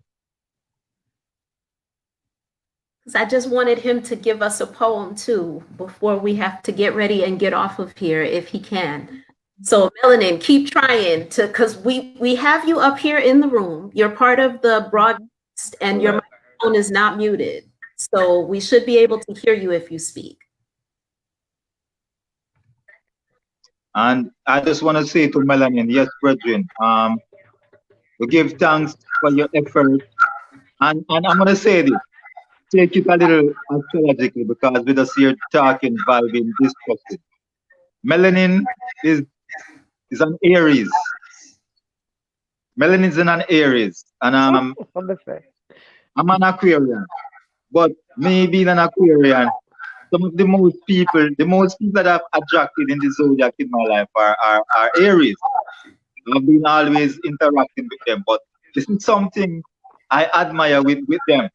Because I just wanted him to give us a poem too before we have to get ready and get off of here if he can. So Melanin, keep trying to, because we have you up here in the room. You're part of the broadcast and your microphone is not muted. So we should be able to hear you if you speak. And I just want to say to Melanin, yes, brethren, we give thanks for your effort. And I'm going to say this, take it a little astrologically because we're just here talking, vibing, discussing. Melanin is an Aries. Melanin is in an Aries. And I'm an Aquarian. But me being an Aquarian, some of the most people that I've attracted in the zodiac in my life are Aries. I've been always interacting with them, but this is something I admire with them.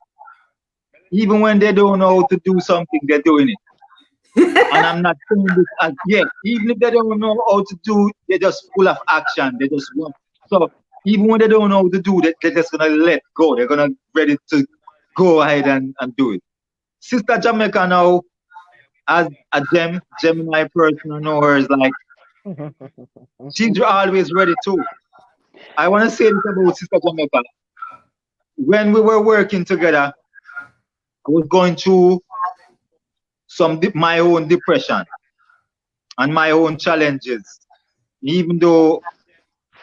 Even when they don't know how to do something, they're doing it. And I'm not saying this as yet. Even if they don't know how to do, they're just full of action. They just want. So even when they don't know how to do that, they're just gonna let go. They're gonna ready to go ahead and do it. Sister Jamaica now, as a Gemini person, I know her is like, she's always ready too. I want to say this about Sister Jamaica. When we were working together, I was going through my own depression and my own challenges. Even though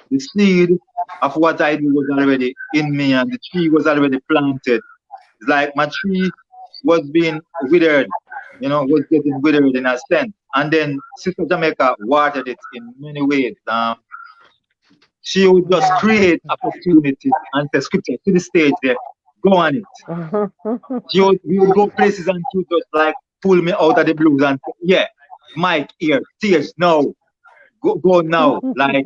the seed of what I do was already in me and the tree was already planted, it's like my tree was being withered, was getting withered in a sense. And then Sister Jamaica watered it in many ways. She would just create opportunities and the scripture to the stage there, go on it. We would go places and she would just like pull me out of the blues and say, yeah, Mike here, tears, no, go now. Like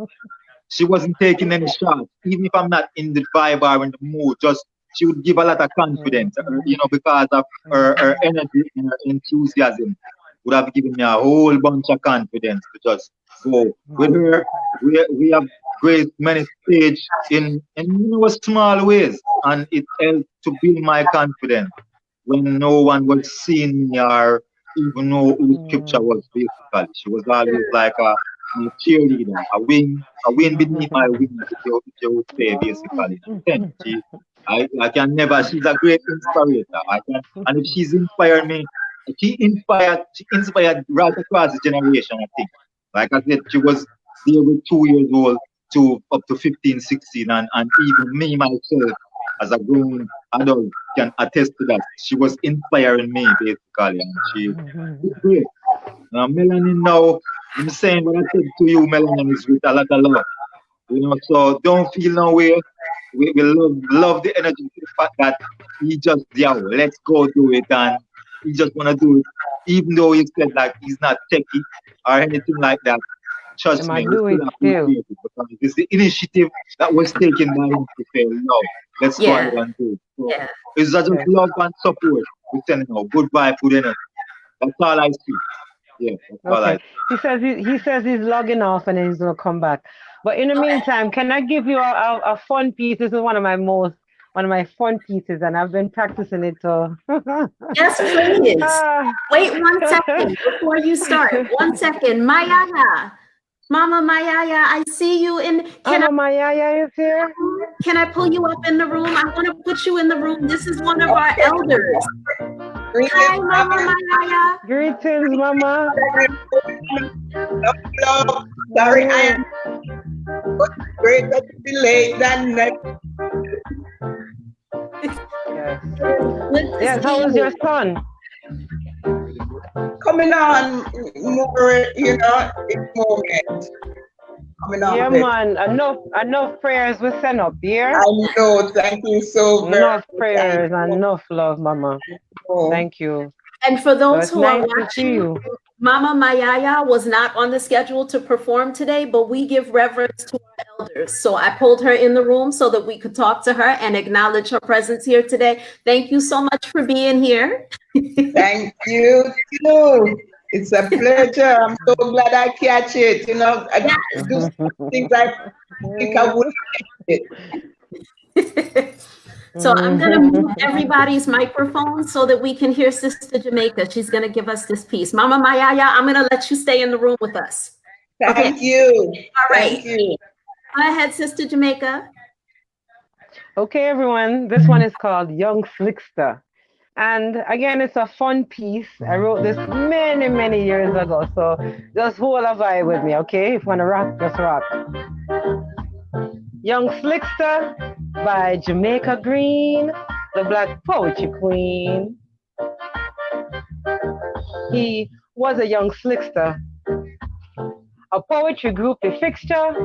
she wasn't taking any shots, even if I'm not in the vibe or in the mood, just she would give a lot of confidence, because of her energy and her enthusiasm would have given me a whole bunch of confidence to just go. With her, we have graced many stage in small ways, and it helped to build my confidence when no one was seeing me or even know who scripture was basically. She was always like a cheerleader, a wing beneath my wings, if you would say basically. I can never, she's a great inspirator. And if she's inspired me, she inspired right across the generation, I think. Like I said, she was there with 2 years old to up to 15, 16, and even me myself as a grown adult can attest to that. She was inspiring me basically, and she's great. Melanin now, I'm saying what I said to you, Melanin, is with a lot of love. So don't feel no way. We love the energy, the fact that he just, let's go do it, and he just wanna do it, even though he said like he's not techie or anything like that. Trust me, we still appreciate it because it's the initiative that was taken by him to say, no, let's go ahead and do it. So it's just love and support. We're telling you, good vibe, good energy. That's all I see. Yeah, that's all I Okay. He says he's logging off and then he's gonna come back. But in the meantime, can I give you a fun piece? This is one of my fun pieces, and I've been practicing it. Yes, please. Ah. Wait 1 second before you start. 1 second. Mayaya. Mama Mayaya, I see you in. Mama Mayaya is here. Can I pull you up in the room? I want to put you in the room. This is one of our elders. Hi, Mama Mayaya. Greetings, Mama. Hello. Sorry, I am greater to be late than never. Yes, how was your son? Coming on more, in moment. Coming on. Yeah, man. Enough prayers we send up here. I know. Thank you so very much. Enough prayers and enough love, Mama. Thank you. And for those who are nice to see watching, you. Mama Mayaya was not on the schedule to perform today, but we give reverence to our elders. So I pulled her in the room so that we could talk to her and acknowledge her presence here today. Thank you so much for being here. Thank you too. It's a pleasure. I'm so glad I catch it. I do some things I think I would catch it. So I'm going to move everybody's microphone so that we can hear Sister Jamaica. She's going to give us this piece. Mama Mayaya, I'm going to let you stay in the room with us. Thank you. All right. Thank you. Go ahead, Sister Jamaica. Okay, everyone. This one is called Young Slickster. And again, it's a fun piece. I wrote this many, many years ago. So just hold a vibe with me, okay? If you want to rock, just rock. Young Slickster by Jamaica Green, the Black Poetry Queen. He was a young slickster, a poetry groupie fixture,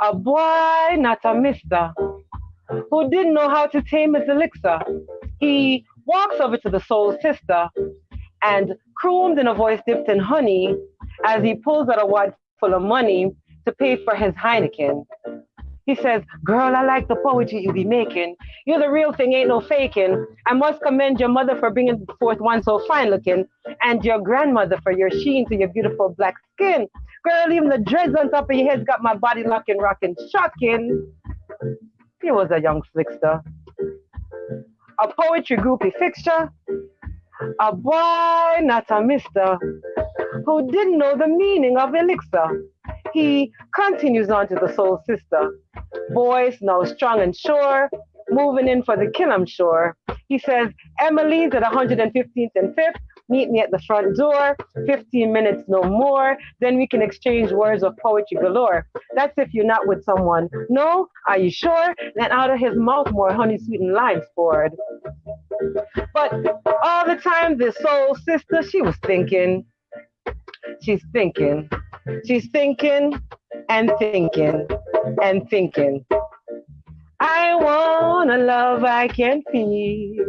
a boy, not a mister, who didn't know how to tame his elixir. He walks over to the soul sister and crooned in a voice dipped in honey as he pulls out a wad full of money to pay for his Heineken. He says, girl, I like the poetry you be making. You're the real thing, ain't no faking. I must commend your mother for bringing forth one so fine looking, and your grandmother for your sheen to your beautiful black skin. Girl, even the dreads on top of your head's got my body locking, rocking, shocking. He was a young slickster, a poetry groupie fixture, a boy, not a mister, who didn't know the meaning of elixir. He continues on to the soul sister. Voice now strong and sure, moving in for the kill, I'm sure. He says, Emily's at 115th and 5th. Meet me at the front door, 15 minutes, no more. Then we can exchange words of poetry galore. That's if you're not with someone. No? Are you sure? Then out of his mouth more honey sweetened lines poured. But all the time, this soul sister, she was thinking. She's thinking. She's thinking and thinking and thinking. I want a love I can feel.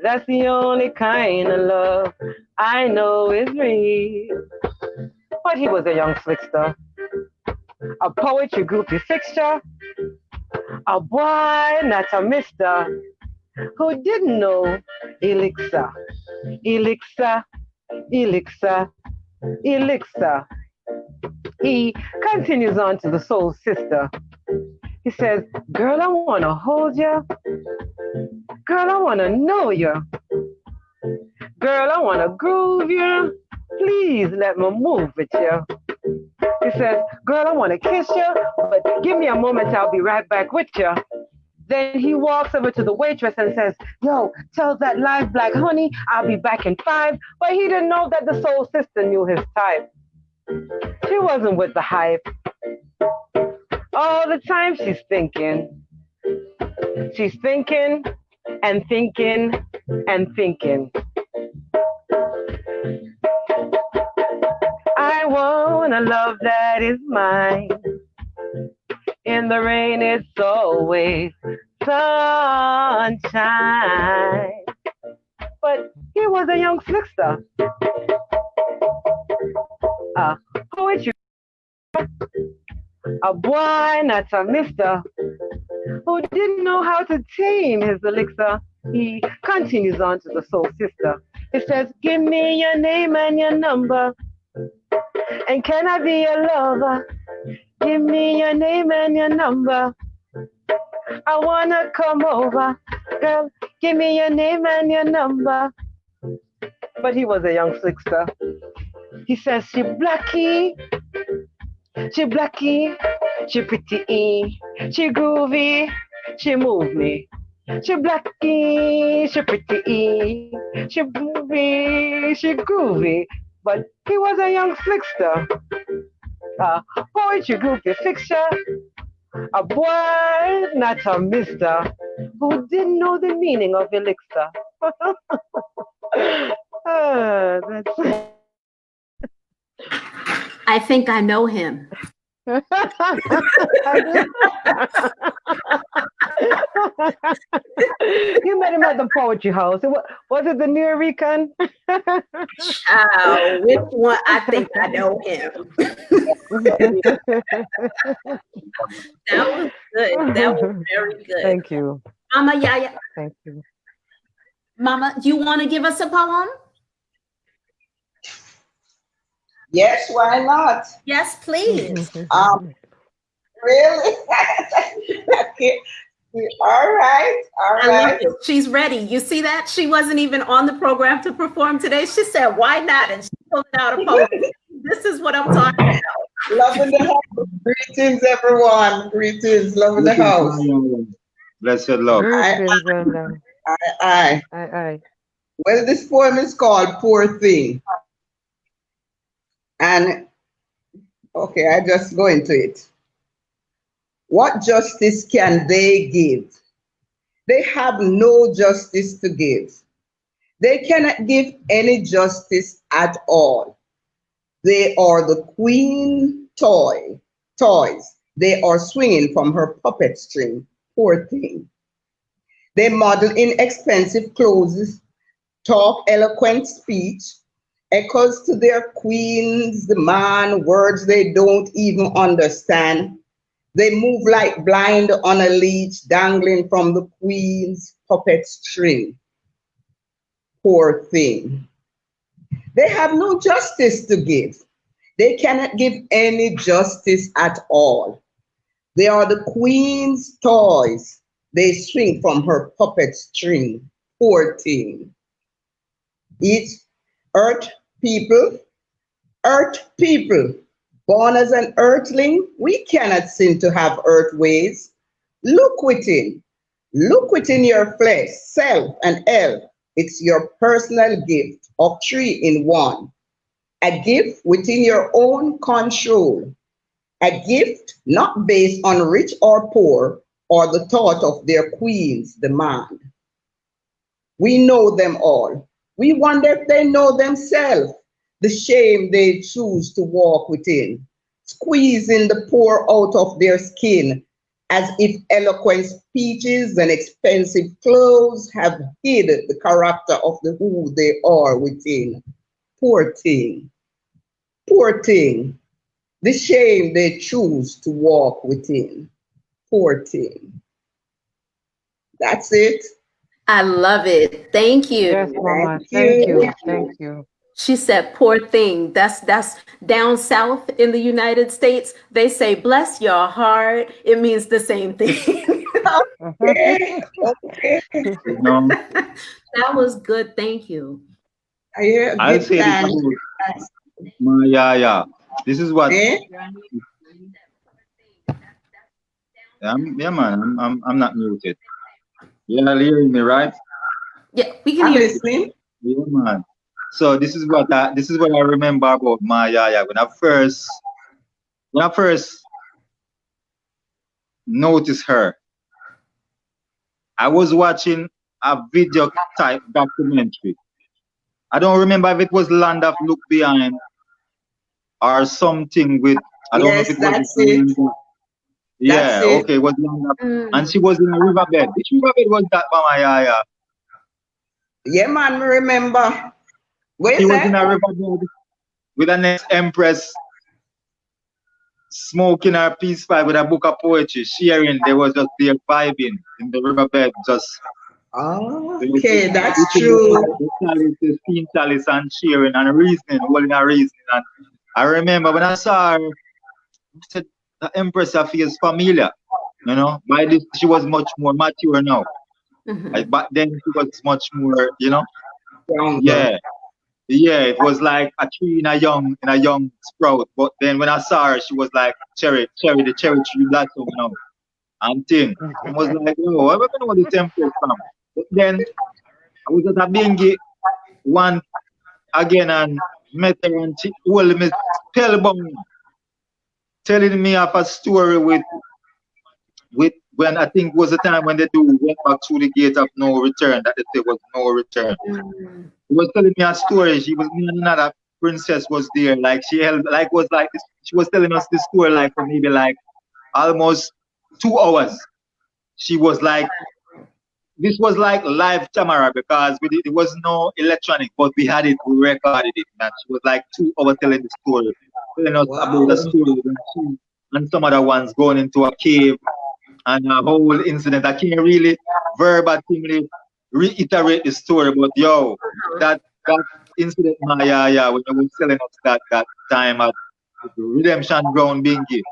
That's the only kind of love I know is real. But he was a young slickster, a poetry groupie fixture, a boy, not a mister, who didn't know elixir, elixir, elixir, elixir. He continues on to the soul sister. He says, girl, I want to hold you. Girl, I want to know you. Girl, I want to groove you. Please let me move with you. He says, girl, I want to kiss you, but give me a moment, I'll be right back with you. Then he walks over to the waitress and says, yo, tell that live black honey I'll be back in 5. But he didn't know that the soul sister knew his type. She wasn't with the hype. All the time she's thinking. She's thinking and thinking and thinking. I want a love that is mine. In the rain it's always sunshine. But he was a young slickster. A poetry, a boy, not a mister, who didn't know how to tame his elixir. He continues on to the soul sister. It says, give me your name and your number, and can I be your lover? Give me your name and your number. I wanna come over. Girl, give me your name and your number. But he was a young slickster. He says, she blacky, she pretty, she groovy, she move me. She blacky, she pretty, she groovy, she groovy. But he was a young slickster. Poetry groupie fixture. A boy, not a mister, who didn't know the meaning of elixir. That's I think I know him. You met him at the poetry house. Was it the New Recon? Which one? I think I know him. That was good. That was very good. Thank you. Mama Yaya. Thank you. Mama, do you want to give us a poem? Yes, why not? Yes, please. Really? Okay. All right. I love it. She's ready. You see that? She wasn't even on the program to perform today. She said, why not? And she pulled out a poem. This is what I'm talking about. Love in the house. Greetings, everyone. Greetings. Love in the house. Bless your love. Aye. Well, this poem is called Poor Thing. And, okay, I just go into it. What justice can they give? They have no justice to give. They cannot give any justice at all. They are the queen toys. They are swinging from her puppet string. Poor thing. They model inexpensive clothes, talk eloquent speech, echoes to their queen's demand, words they don't even understand. They move like blind on a leash, dangling from the queen's puppet string. Poor thing. They have no justice to give. They cannot give any justice at all. They are the queen's toys. They swing from her puppet string. Poor thing. It's earth people, born as an earthling, we cannot seem to have earth ways. Look within your flesh, self and elf. It's your personal gift of 3 in 1. A gift within your own control. A gift not based on rich or poor or the thought of their queen's demand. We know them all. We wonder if they know themselves, the shame they choose to walk within, squeezing the poor out of their skin, as if eloquent speeches and expensive clothes have hid the character of the who they are within. Poor thing, the shame they choose to walk within. Poor thing. That's it. I love it. Thank you. Yes, Mama. Thank you. She said, poor thing. That's down south in the United States. They say, bless your heart. It means the same thing. Okay. That was good. Thank you. I'll say this about Yaya. This is what. Yeah, man. I'm not muted. You're hearing me, right? Yeah, we can hear you. Yeah, man. So this is what I remember about Yaya. When I first noticed her, I was watching a video type documentary. I don't remember if it was Land of Look Behind or something with, I don't know if it was. Yeah, okay, it was Land of, and she was in a riverbed. Which riverbed was that, Mama Yaya? Yeah, man, remember. She was in a riverbed with an ex-empress smoking her peace pipe with a book of poetry, sharing. They were just there vibing in the riverbed, just Oh, So okay, that's this is true. the chalice, the steam chalice and sharing and reasoning, holding a reasoning. And I remember when I saw her, I said, the Empress feels familiar. You know, by this she was much more mature now. Like back then she was much more, you know. Stronger. Yeah. Yeah, it was like a tree in a young sprout. But then when I saw her, she was like the cherry tree blossom now. And thing. I was like, yo, I don't know where this Empress from. But then I was at a bingy one again and met her and she told me spellbound, telling me of a story with when I think was the time when they went back through the gate of no return, that they say was no return. She was telling me a story. She was me and another princess was there. Like she held like was like this, she was telling us this story like for maybe like almost 2 hours. She was like this was like live camera because it was no electronic, but we had it, we recorded it. And she was like 2 hours telling the story, telling us about the Wow. story and she and some other ones going into a cave and a whole incident. I can't really verbatimly reiterate the story, but yo, that incident, yeah, when you were telling us that time at the Redemption Ground Bingy,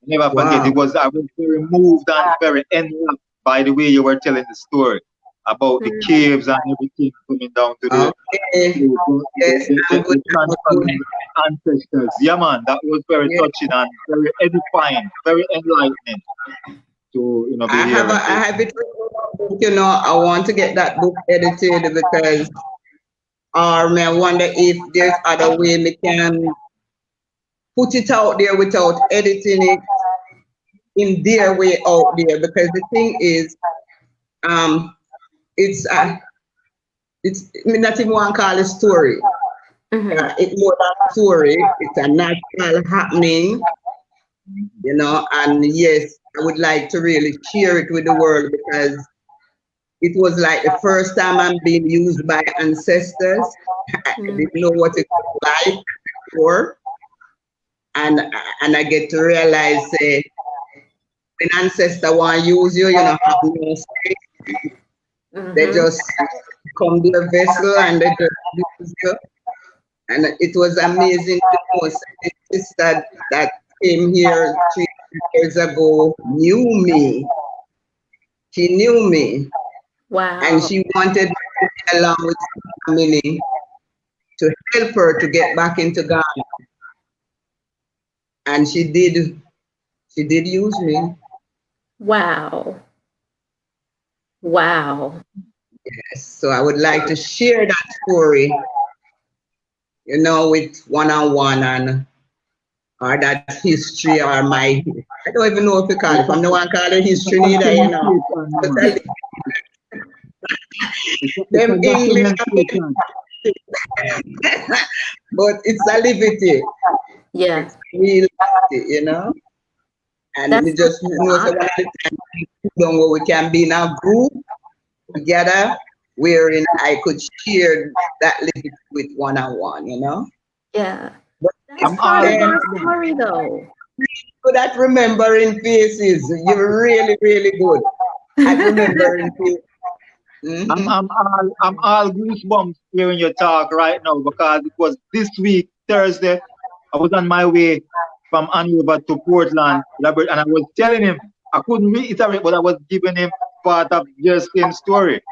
never forget. Wow. I was very moved and very enraptured by the way you were telling the story about the caves and everything coming down to Okay. Yes, I'm good. the I'm good. transferring ancestors. Yeah, man, that was very Yeah. touching and very edifying, very enlightening to be I hearing have it written, you know, I want to get that book edited because or may I wonder if there's other way we can put it out there without editing it in their way out there. Because the thing is, it's I mean, not even want to call it a story. It's more than a story. It's a natural happening, you know. And yes, I would like to really share it with the world because it was like the first time I'm being used by ancestors. I didn't know what it was like before, and I get to realize, when ancestor want to use you, you know, have no space. They just come their vessel and they just use you. And it was amazing to know the sister that came here 3 years ago knew me. She knew me. Wow. And she wanted me to be along with family to help her to get back into Ghana. And she did use me. Wow. Wow. Yes. So I would like to share that story, you know, with one-on-one and or that history or my, I don't even know if you call it. I'm the one call it history neither, you know. Them English, but it's a liberty. Yeah. It's real liberty, you know. And That's we just know so one of the time where we can be in a group together wherein I could share that liberty with one-on-one, you know. Yeah. But That's part of our story though. Good at remembering faces. You're really, really good at remembering faces. I'm all goosebumps hearing your talk right now because it was this week, Thursday. I was on my way from Andover to Portland, and I was telling him, I couldn't reiterate, but I was giving him part of your same story.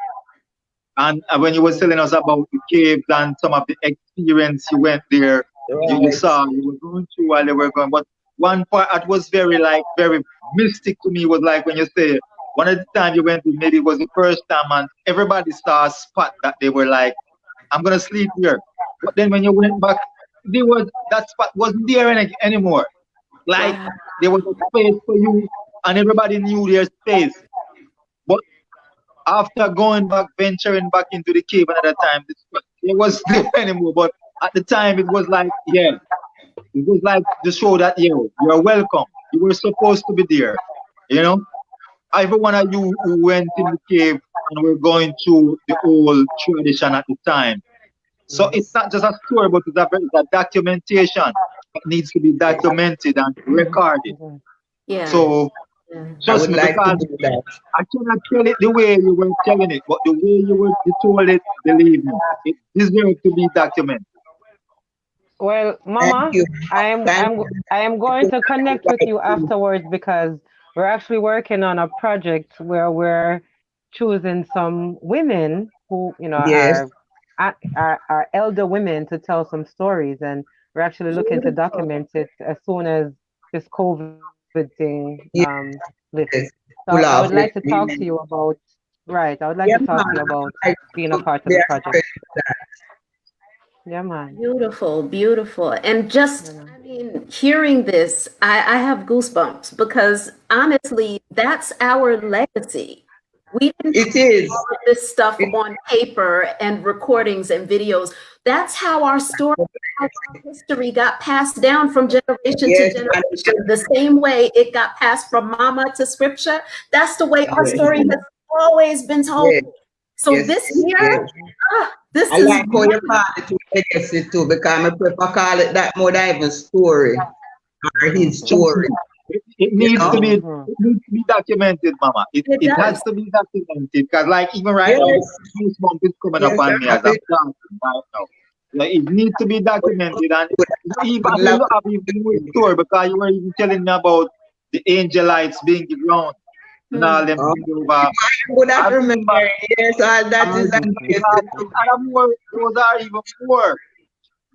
And when he was telling us about the caves and some of the experience you went there, you saw, you were going through while they were going. But one part that was very mystic to me was like when you say, one of the time you went to, maybe it was the first time, and everybody saw a spot that they were like, I'm going to sleep here. But then when you went back, that spot wasn't there anymore. Like there was a space for you and everybody knew their space. But after going back, venturing back into the cave another time, it was there anymore. But at the time, it was like, yeah, it was like to show that, you're welcome. You were supposed to be there, you know? Every one of you who went in the cave and were going through the old tradition at the time. So it's not just a story, but it's a documentation that needs to be documented and recorded. Yeah. So I Trust would me, like to because do that. I cannot tell it the way you were telling it, but the way you told it, believe me, it deserves to be documented. Well, Thank Mama, you. Thank I am going to connect with you afterwards because we're actually working on a project where we're choosing some women who, Yes. are elder women to tell some stories, and we're actually looking to Beautiful. document it as soon as this COVID thing Yes. lifts. So I Pull would off like to with talk me. to you about, right, I would like Yeah, to talk to you man. about I being a to part of be the project. expressed that. Yeah, man. Beautiful, beautiful. And You just, know. I mean, hearing this, I have goosebumps because honestly, that's our legacy. We didn't have It is. all of this stuff It, on paper and recordings and videos. That's how our story, how our history got passed down from generation to yes, and generation. The same way it got passed from mama to scripture, that's the way our yes, story has always been told. yes, So yes, this year, yes. this I is like how you call it legacy too, because I prefer call it that more than even story or his Trust story. me, it You needs to know? be Mm-hmm. documented, Mama. it It has does. to be documented because, like, even right Yes, now, goosebumps is coming up yes, on me I as have I'm it. talking right now. Like, it needs to be documented, and I even would I mean, love you have even more story because you were even telling me about the angelites being the ground and all Hmm. them to. things over. Would I that remember? remember Yes, all that all is these things are, and I'm more, those are even more.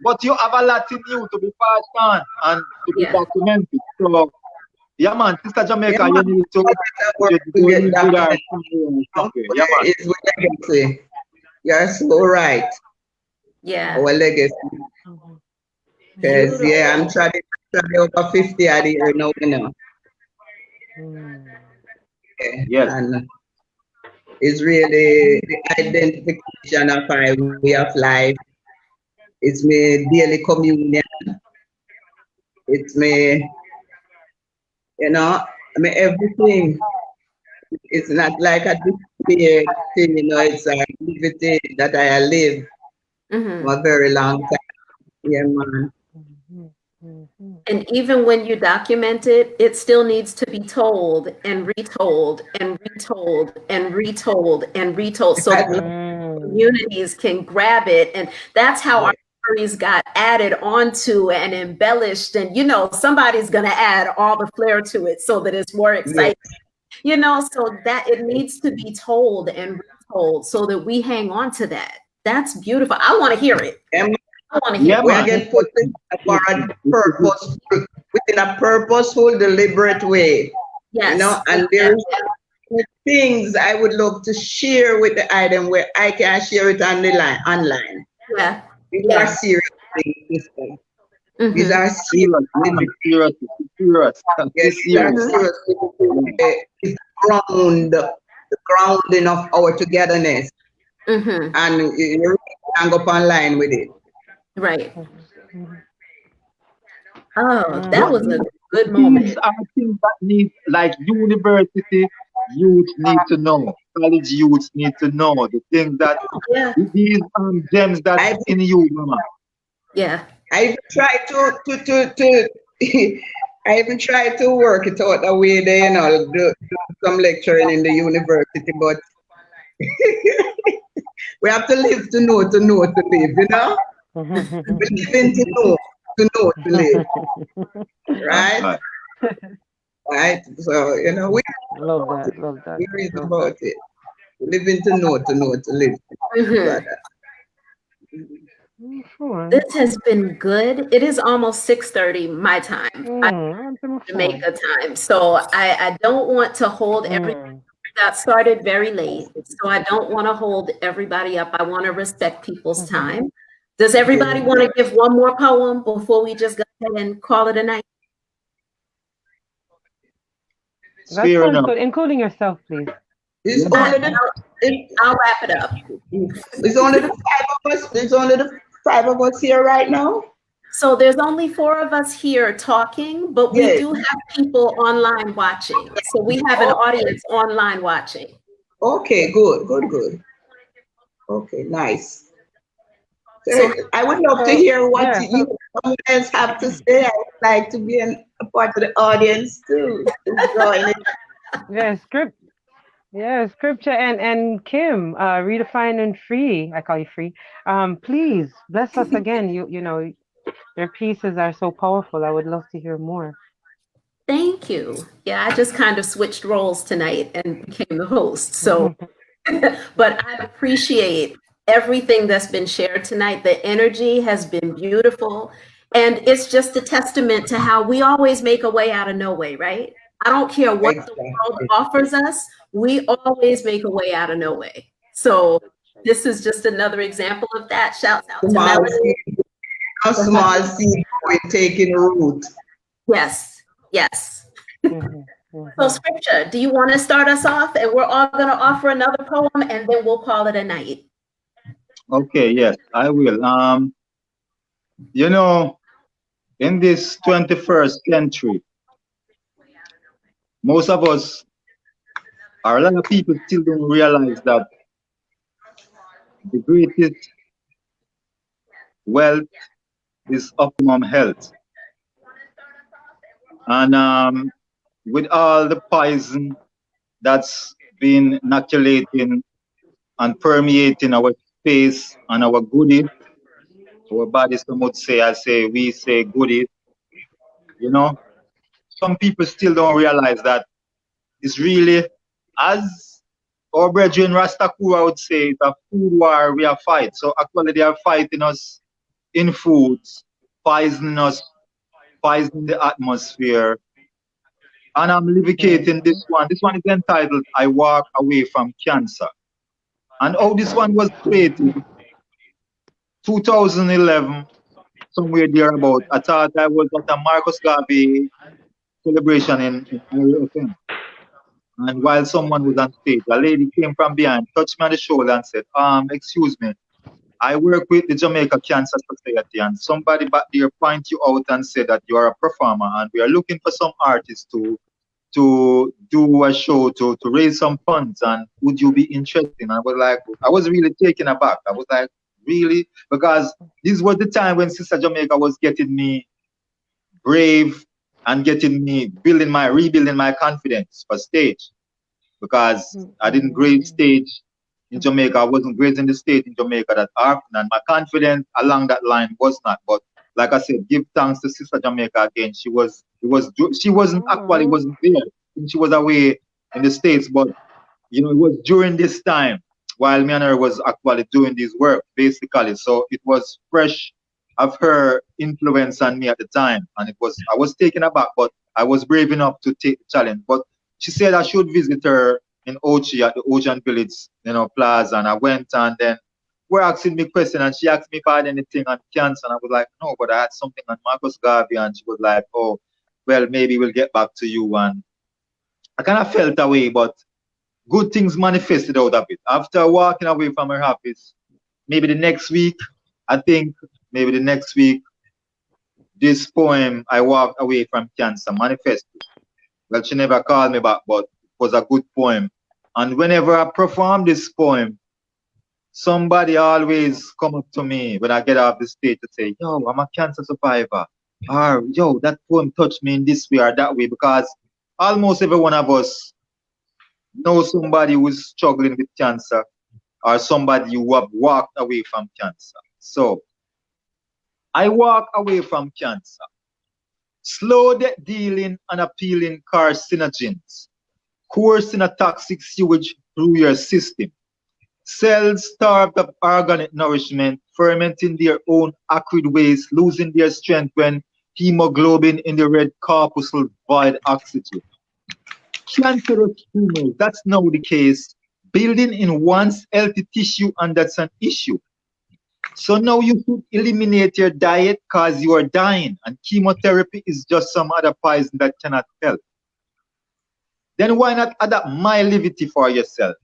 But you have a lot in you to be passed on and to be Yeah. documented. So, yeah, man, Sister yeah, Jamaica, you man. need to All that work you to do get live with her documented. somewhere, Where somewhere. Yeah, man. is our legacy? You're so right. Yeah. Our legacy. Because yeah, I'm Beautiful. trying over 50 a year now, you know. Mm. Yeah. Yes. And it's really the identification of my way of life. It's my daily communion. It's my, I mean everything. It's not like a disappeared thing, it's a activity that I live Hmm. for a very long time. Yeah, man. Mhm, mhm, And even when you document it, it still needs to be told and retold and retold and retold and retold so I that love mm, communities can grab it. And that's how our it. stories got added onto and embellished. And, somebody's going to add all the flair to it so that it's more Yeah. exciting, so that it needs to be told and retold so that we hang on to that. That's beautiful. I want to hear it. Yeah, man. I want to hear Yeah, it. We man. again put it for a purpose, within a purposeful, deliberate way, Yes. and there's things I would love to share with the item where I can share it on the line online. Yeah. These are Yeah. serious things, sister. These Mm-hmm. are serious Serious, things. man. Serious. Serious. Yeah, It's these are serious. Mm-hmm. serious things. It's the grounding of our togetherness, Mm-hmm. and you really hang up online with it. Right. mhm, Oh, that But was mhm, a the good things moment. are things that need, like university youth need to know, college youths need to know, the things that, Yeah. these gems that's I in you, Mama. Yeah. I even try to I even try to work it out a way they, do some lecturing in the university, but we have to live to live. We mhm. live in to live, right? Right. Right? So, we Love that, love that, read love that. about it. We live in to live, Mm-hmm. brother. Mm, sure. This has been good. It is almost 6:30 my time, I'm to my phone. Jamaica time. So I don't want to hold every Mm, got started very late. So I don't want to hold everybody up. I want to respect people's mhm. time. Does Yeah. everybody want to give one more poem before we just go ahead and call it a night? It's That fair sounds enough. good, including yourself, please. It's Yeah, I, only man. the I'll, it, I'll wrap it up. it's only the five of us. It's only the five of us here right now. So there's only four of us here talking, but we Yes. do have people online watching. So we have an Okay. audience online watching. Okay. Good. Okay. Nice. So So I would love to So hear what yeah, you guys have to say. I would like to be a part of the audience too, to join it. Yeah, scripture and Kim, redefine and free. I call you free. Please bless us again. You know, your pieces are so powerful. I would love to hear more. Thank you. Yeah, I just kind of switched roles tonight and became the host. So, but I appreciate everything that's been shared tonight. The energy has been beautiful. And it's just a testament to how we always make a way out of no way, right? I don't care what the world Exactly. offers us, we always make a way out of no way. So, this is just another example of that. Shouts out to Small Melanie. seed, a small seed going taking root. Yes, yes. Mhm, So, mhm. scripture, do you want to start us off? And we're all going to offer another poem and then we'll call it a night. Okay, yes, I will. You know, in this 21st century, most of us, or a lot of people still don't realize that the greatest wealth is optimum health. And with all the poison that's been inoculating and permeating our space and our goodies, our bodies, some would say, we say goodies, you know, some people still don't realize that it's really, as our brethren Rastakura would say, it's a food war we are fight. So actually they are fighting us in foods, poisoning us, poisoning the atmosphere. And I'm livicating this one. This one is entitled I Walk Away from Cancer. And how this one was created, 2011, somewhere thereabout. I thought I was at a Marcus Garvey celebration in Area FM. And while someone was on stage, a lady came from behind, touched me on the shoulder and said, excuse me, I work with the Jamaica Cancer Society, and somebody back there point you out and said that you are a performer and we are looking for some artists to do a show to raise some funds, and would you be interested? And I was like, I was really taken aback. I was like, really? Because this was the time when Sister Jamaica was getting me brave and getting me rebuilding my confidence for stage, because I didn't grade stage in Jamaica. I wasn't grading the stage in Jamaica that often, and my confidence along that line was not. But like I said, give thanks to Sister Jamaica again. She wasn't actually wasn't there. She was away in the States, but you know, it was during this time while me and her was actually doing this work, basically. So it was fresh of her influence on me at the time. And I was taken aback, but I was brave enough to take the challenge. But she said I should visit her in Ochi at the Ocean Village, you know, Plaza. And I went, and then we're asking me questions, and she asked me if I had anything on cancer. And I was like, no, but I had something on Marcus Garvey. And she was like, oh, well, maybe we'll get back to you. And I kind of felt away, but good things manifested out of it. After walking away from her office, maybe the next week, I think, maybe the next week, this poem, I Walked Away from Cancer, manifested. Well, she never called me back, but it was a good poem. And whenever I perform this poem, somebody always come up to me when I get off the stage to say, yo, I'm a cancer survivor. Or, yo, that poem touched me in this way or that way, because almost every one of us know somebody who's struggling with cancer, or somebody who have walked away from cancer. So I walk away from cancer. Slow death dealing and appealing carcinogens, coursing a toxic sewage through your system. Cells starved of organic nourishment, fermenting their own acrid waste, losing their strength when hemoglobin in the red corpuscle void oxygen. Cancerous tumors, that's now the case, building in one's healthy tissue, and that's an issue. So now you should eliminate your diet because you are dying, and chemotherapy is just some other poison that cannot help. Then why not adapt my levity for yourself?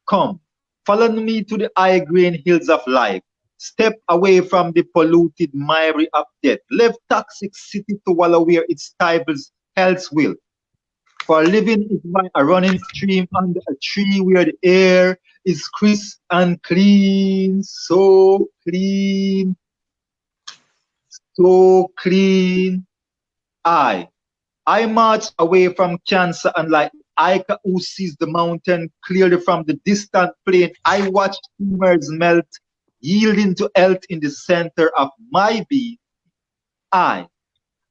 Come, follow me to the high green hills of life. Step away from the polluted miry of death. Left toxic city to wallow where it stifles health's will. For living is by a running stream under a tree where the air is crisp and clean, so clean, so clean. I march away from cancer, and like the who sees the mountain clearly from the distant plain. I watch tumors melt, yielding to health in the center of my being. I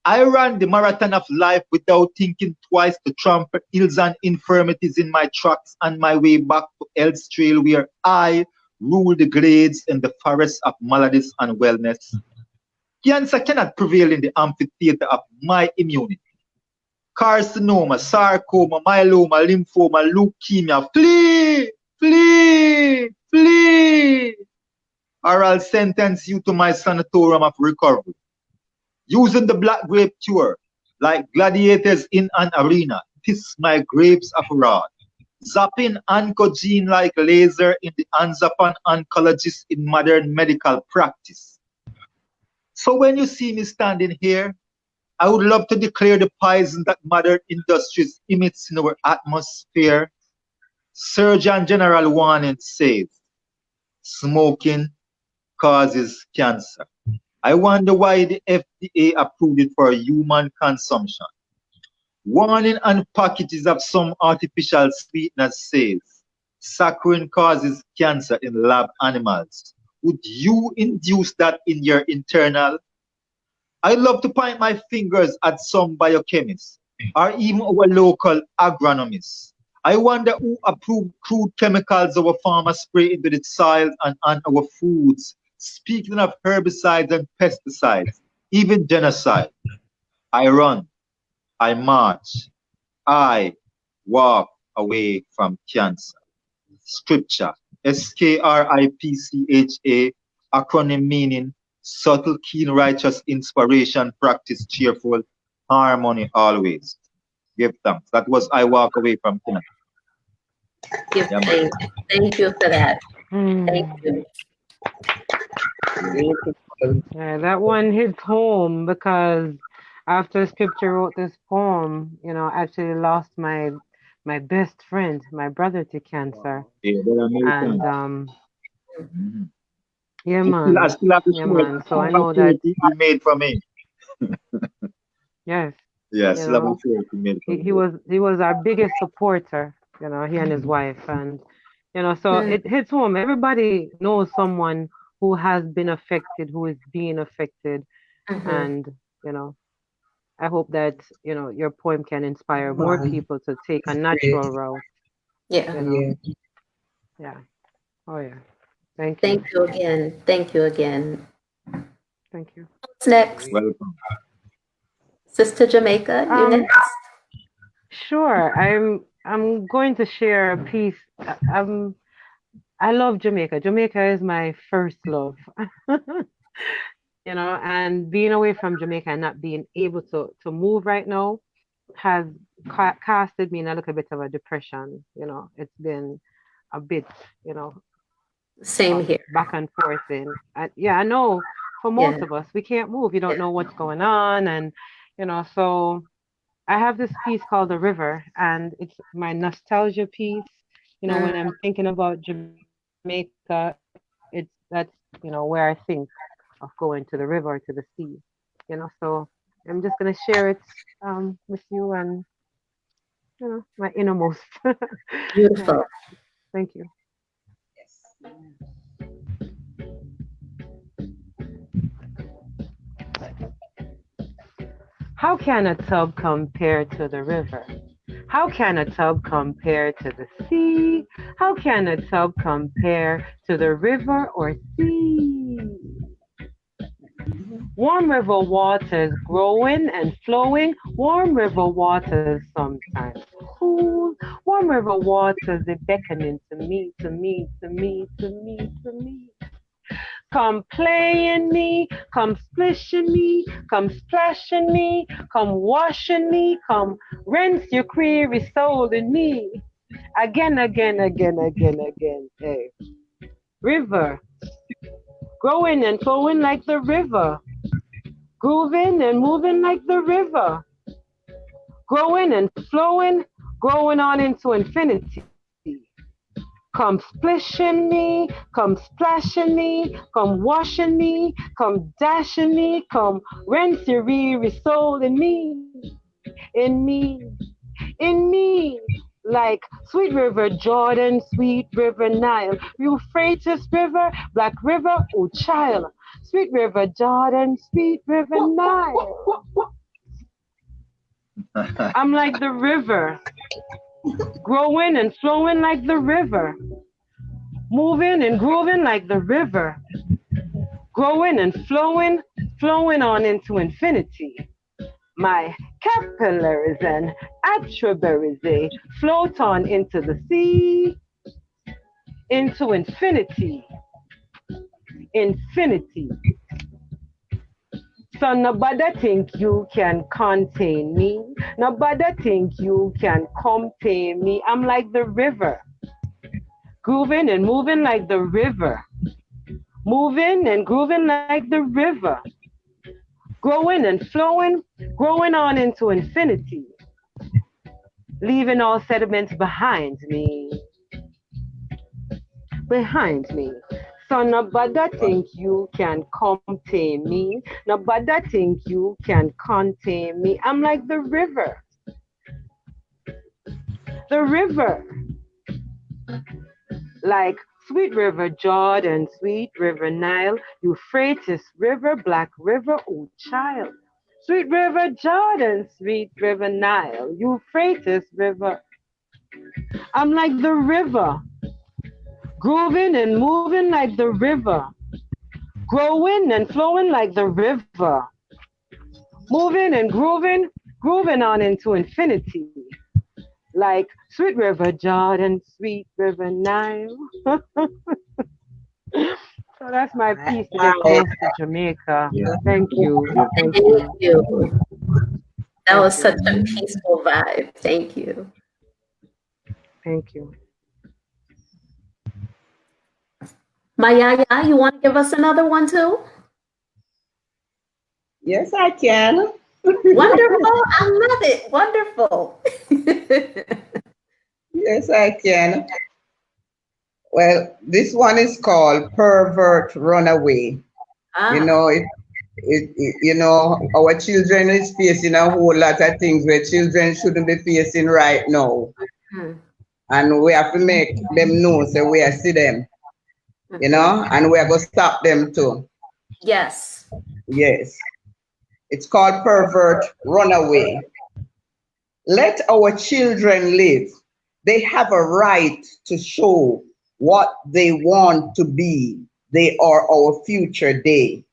ran the marathon of life without thinking twice to trample ills and infirmities in my tracks on my way back to Health's Trail, where I rule the glades in the forest of maladies and wellness. Cancer cannot prevail in the amphitheater of my immunity. Carcinoma, sarcoma, myeloma, lymphoma, leukemia, flee, flee, flee, or I'll sentence you to my sanatorium of recovery. Using the black grape cure, like gladiators in an arena, kiss my grapes of wrath. Zapping oncogene like laser in the hands of an oncologist in modern medical practice. So when you see me standing here, I would love to declare the poison that modern industries emits in our atmosphere. Surgeon General warning says, smoking causes cancer. I wonder why the FDA approved it for human consumption. Warning on packages of some artificial sweeteners says, saccharin causes cancer in lab animals. Would you induce that in your internal? I love to point my fingers at some biochemists or even our local agronomists. I wonder who approved crude chemicals our farmers spray into the soil and on our foods. Speaking of herbicides and pesticides, even genocide. I run, I march, I walk away from cancer. Scripture, SKRIPCHA, acronym meaning subtle, keen, righteous inspiration, practice cheerful, harmony always. Give thanks. That was I walk away from cancer. Give thanks. Thank you for that. Thank you. Yeah, that one hits home because after Scripture wrote this poem, you know, I actually lost my best friend, my brother, to cancer. Yeah, And yeah, I man. still have the Yeah, shirt. man. So I know that, He made for me. yes, Yeah, you still have know, the shirt he made for he me. was our biggest supporter, you know, he and his wife. And, you know, so it hits home. Everybody knows someone who has been affected, who is being affected. And, you know, I hope that, you know, your poem can inspire more people to take a natural route. Yeah. You know? Yeah. Oh, yeah. Thank you. Thank you again. Thank you again. Thank you. What's next? Welcome. Sister Jamaica, you next? Sure. I'm going to share a piece. I love Jamaica. Jamaica is my first love. You know, and being away from Jamaica and not being able to move right now has casted me in a little bit of a depression. You know, it's been a bit, you know, Same here. back and forth. Yeah, I know for most of us, we can't move. You don't know what's going on. And, you know, so I have this piece called The River, and it's my nostalgia piece. You know, when I'm thinking about Jamaica, that's, you know, where I think of going to the river or to the sea. You know, so I'm just gonna share it with you and, you know, my innermost. Beautiful. Yeah, thank you. How can a tub compare to the river? How can a tub compare to the sea? How can a tub compare to the river or sea? Warm river waters growing and flowing, warm river waters sometimes cool, warm river waters they beckoning to me, to me, to me, to me, to me. Come playing me, come splishing me, come splashing me, come washing me, come rinse your query soul in me. Again, again, again, again, again. Hey. River, growing and flowing like the river, grooving and moving like the river, growing and flowing, growing on into infinity. Come splishing me, come splashing me, come washing me, come dashing me, come rinse your weary soul in me, in me, in me. like sweet river Jordan, sweet river Nile, Euphrates River, Black River, oh child, sweet river Jordan, sweet river Nile. I'm like the river, growing and flowing like the river, moving and grooving like the river, growing and flowing, flowing on into infinity. My capillaries and attributaries, they float on into the sea, into infinity, infinity. So nobody think you can contain me. Nobody think you can contain me. I'm like the river, grooving and moving like the river, moving and grooving like the river, growing and flowing, growing on into infinity, leaving all sediments behind me, behind me. So nobody think you can contain me. Nobody think you can contain me. I'm like the river. The river. Like sweet river Jordan, sweet river Nile, Euphrates River, Black River, oh child. Sweet river Jordan, sweet river Nile, Euphrates River. I'm like the river, grooving and moving like the river, growing and flowing like the river, moving and grooving, grooving on into infinity. Like sweet river Jordan, sweet river Nile. So that's my piece to get close to Jamaica. Yeah. Thank you. Thank Thank you. you. That Thank was you. such a peaceful vibe. Thank you. Thank you. Maya, you want to give us another one too? Yes, I can. Wonderful. I love it. Wonderful. Yes, I can. Well, this one is called Pervert Runaway. Ah, You know, our children is facing a whole lot of things where children shouldn't be facing right now. mhm, And we have to make them know so we are see them, mhm. and we are going to stop them too. Yes. Yes. It's called Pervert Runaway. Let our children live. They have a right to show what they want to be. They are our future day.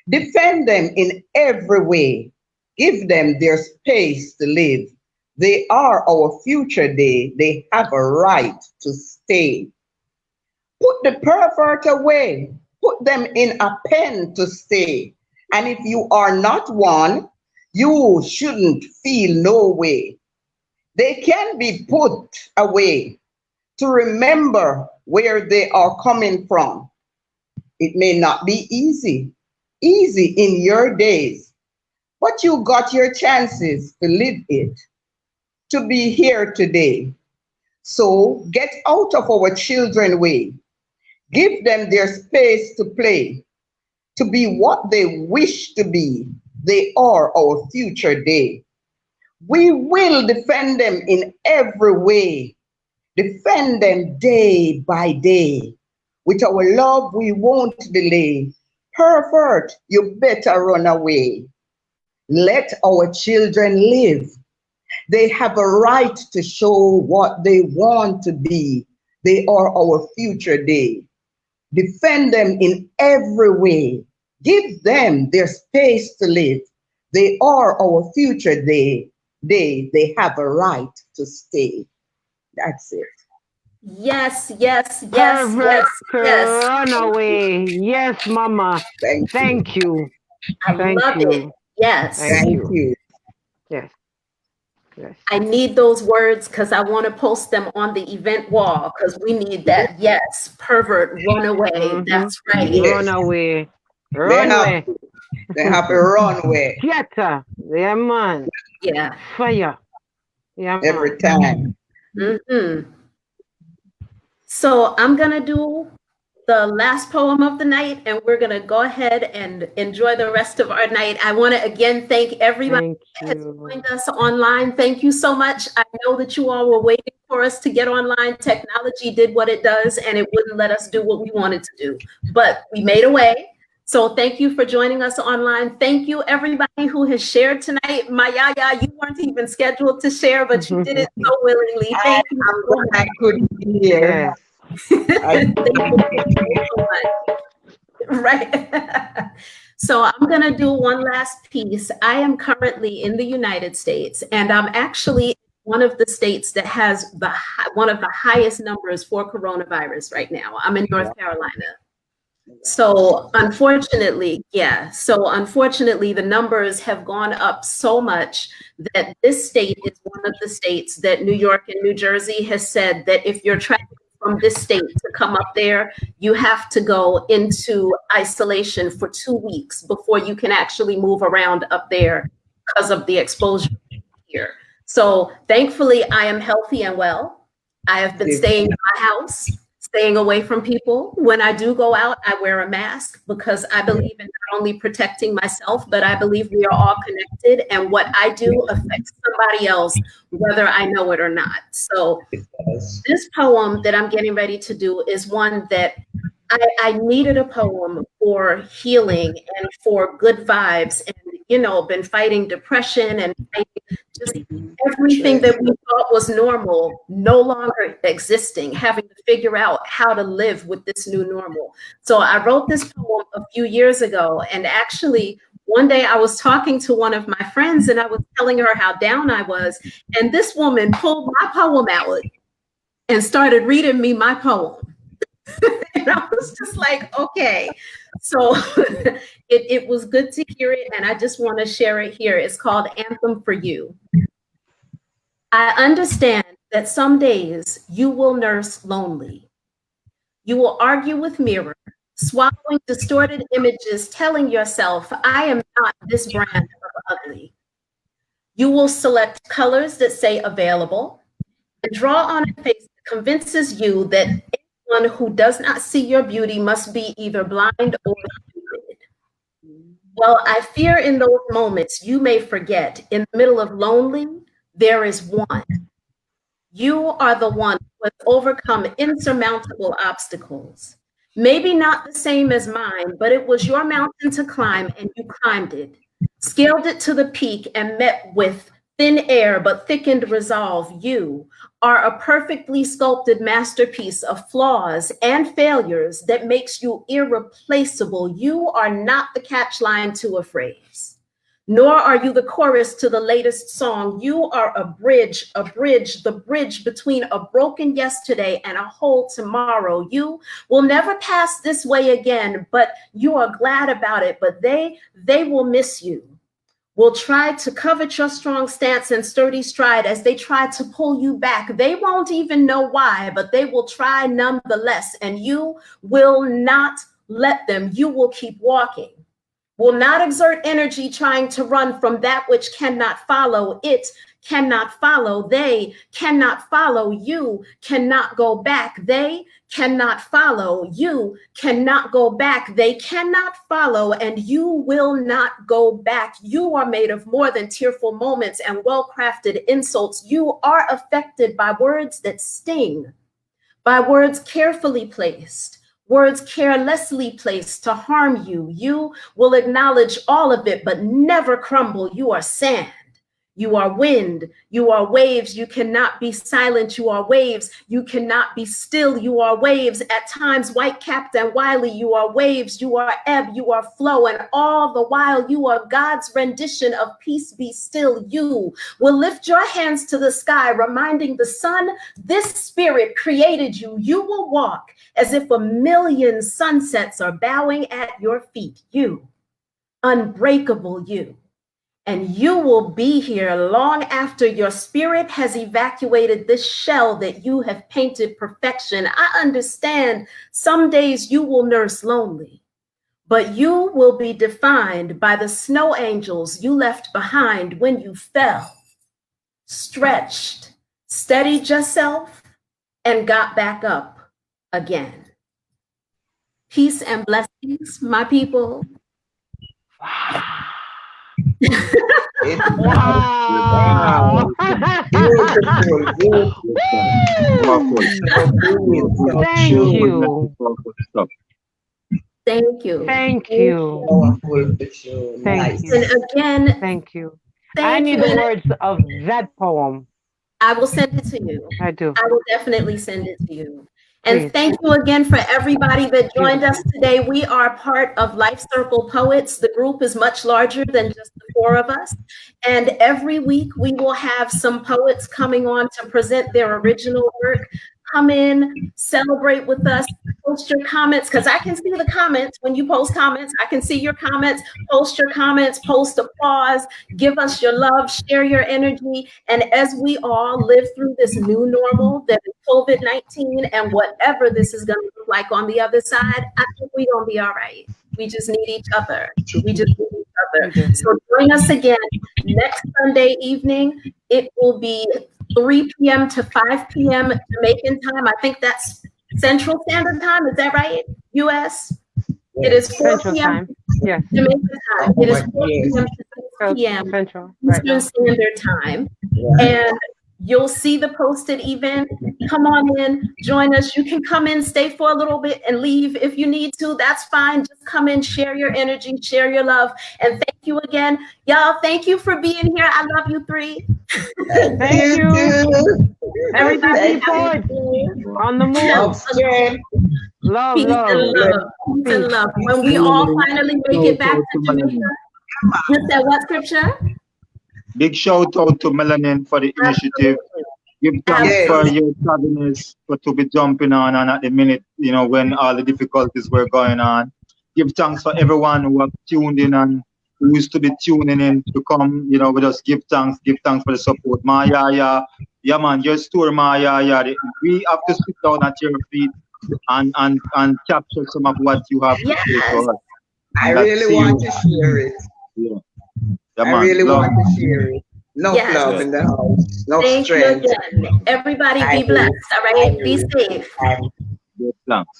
Defend them in every way. Give them their space to live. They are our future day. They have a right to stay. Put the pervert away. Put them in a pen to stay. And if you are not one, you shouldn't feel no way. They can be put away to remember where they are coming from. It may not be easy in your days, but you got your chances to live it, to be here today. So get out of our children's way. Give them their space to play, to be what they wish to be. They are our future day. We will defend them in every way. Defend them day by day. With our love, we won't delay. Pervert, you better run away. Let our children live. They have a right to show what they want to be. They are our future day. Defend them in every way. Give them their space to live. They are our future day. They have a right to stay. That's it. Yes, yes, yes, Pervert yes, yes. runaway. Yes, mama. Thank you. Thank you. I Thank love it. you. Yes. Thank Thank you. you. Yes. Yes. I need those words because I want to post them on the event wall because we need that. Yes. Pervert, run away. Mm-hmm. That's right. Yes. Runaway. They have Runway. they have a runway Theater. Yeah, man. Yeah. Fire. Yeah, man. every time. Hmm. So I'm going to do the last poem of the night, and we're going to go ahead and enjoy the rest of our night. I want to again thank everybody that has joined us online. Thank you so much. I know that you all were waiting for us to get online. Technology did what it does, and it wouldn't let us do what we wanted to do, but we made a way. So thank you for joining us online. Thank you, everybody who has shared tonight. Amaziyah, you weren't even scheduled to share, but you did it so willingly. Thank you. I couldn't hear. Thank you so much. Right. So I'm going to do one last piece. I am currently in the United States, and I'm actually one of the states that has one of the highest numbers for coronavirus right now. I'm in North Carolina. So unfortunately, the numbers have gone up so much that this state is one of the states that New York and New Jersey has said that if you're traveling from this state to come up there, you have to go into isolation for 2 weeks before you can actually move around up there because of the exposure here. So thankfully, I am healthy and well. I have been staying in my house, staying away from people. When I do go out, I wear a mask because I believe in not only protecting myself, but I believe we are all connected, and what I do affects somebody else, whether I know it or not. So this poem that I'm getting ready to do is one that I needed a poem for healing and for good vibes, and been fighting depression and fighting just everything that we thought was normal no longer existing, having to figure out how to live with this new normal. So I wrote this poem a few years ago, and actually one day I was talking to one of my friends and I was telling her how down I was, and this woman pulled my poem out and started reading me my poem. And I was just like, okay. So it was good to hear it, and I just want to share it here. It's called Anthem for You. I understand that some days you will nurse lonely. You will argue with mirror, swallowing distorted images, telling yourself, I am not this brand of ugly. You will select colors that say available and draw on a face that convinces you that anyone who does not see your beauty must be either blind or stupid. Well, I fear in those moments you may forget, in the middle of lonely, there is one. You are the one who has overcome insurmountable obstacles. Maybe not the same as mine, but it was your mountain to climb and you climbed it, scaled it to the peak and met with thin air but thickened resolve. You are a perfectly sculpted masterpiece of flaws and failures that makes you irreplaceable. You are not the catch line to a phrase, nor are you the chorus to the latest song. You are a bridge, the bridge between a broken yesterday and a whole tomorrow. You will never pass this way again, but you are glad about it, but they will miss you. Will try to covet your strong stance and sturdy stride as they try to pull you back. They won't even know why, but they will try nonetheless, and you will not let them. You will keep walking. Will not exert energy trying to run from that which cannot follow. It cannot follow. They cannot follow. You cannot go back. They cannot follow. You cannot go back. They cannot follow, and you will not go back. You are made of more than tearful moments and well-crafted insults. You are affected by words that sting, by words carefully placed, words carelessly placed to harm you. You will acknowledge all of it, but never crumble. You are sand. You are wind. You are waves. You cannot be silent. You are waves. You cannot be still. You are waves. At times, white-capped and wily, you are waves. You are ebb. You are flow. And all the while, you are God's rendition of peace be still. You will lift your hands to the sky, reminding the sun, this spirit created you. You will walk as if a million sunsets are bowing at your feet. You, unbreakable you. And you will be here long after your spirit has evacuated this shell that you have painted perfection. I understand some days you will nurse lonely, but you will be defined by the snow angels you left behind when you fell, stretched, steadied yourself, and got back up again. Peace and blessings, my people. Wow. Beautiful. Thank you. Thank you. Thank you. Powerful picture. Thank Nice. you. And again, Thank you. I thank need you. the words of that poem. I will send it to you. I do. I will definitely send it to you. And Please. thank you again for everybody that joined us today. We are part of Life Circle Poets. The group is much larger than just the four of us. And every week we will have some poets coming on to present their original work. Come in, celebrate with us, post your comments, because I can see the comments when you post comments. I can see your comments, post your comments, post applause, give us your love, share your energy. And as we all live through this new normal that is COVID-19 and whatever this is going to look like on the other side, I think we're going to be all right. We just need each other. We just need each other. So join us again next Sunday evening. It will be 3 p.m. to 5 p.m. Jamaican time. I think that's Central Standard Time. Is that right? U.S. It is 4 Central p.m. time. Yes. Jamaican time. It is 4 p.m. to 6 p.m. Central. Right now. Eastern Standard Time. And you'll see the posted event. Come on in, join us. You can come in, stay for a little bit and leave if you need to. That's fine. Just come in, share your energy, share your love. And thank you again. Y'all, thank you for being here. I love you three. Thank you. Everybody Thank forward on the move. Love, Peace love. and love. Peace and love. When we all finally make it back to Jamaica, you said what scripture? Big shout out to Melanin for the initiative. Give thanks for your savviness for to be jumping on and at the minute, you know, when all the difficulties were going on. Give thanks for everyone who have tuned in and who used to be tuning in to come, you know, we just give thanks for the support. Maya, yeah man, your story, Maya, we have to sit down at your feet and capture some of what you have to say to us. I really want to share it. Yeah. I really want to share it. No love in the house. No Thank strength. you again. Everybody be blessed, all right? Be safe. Thanks.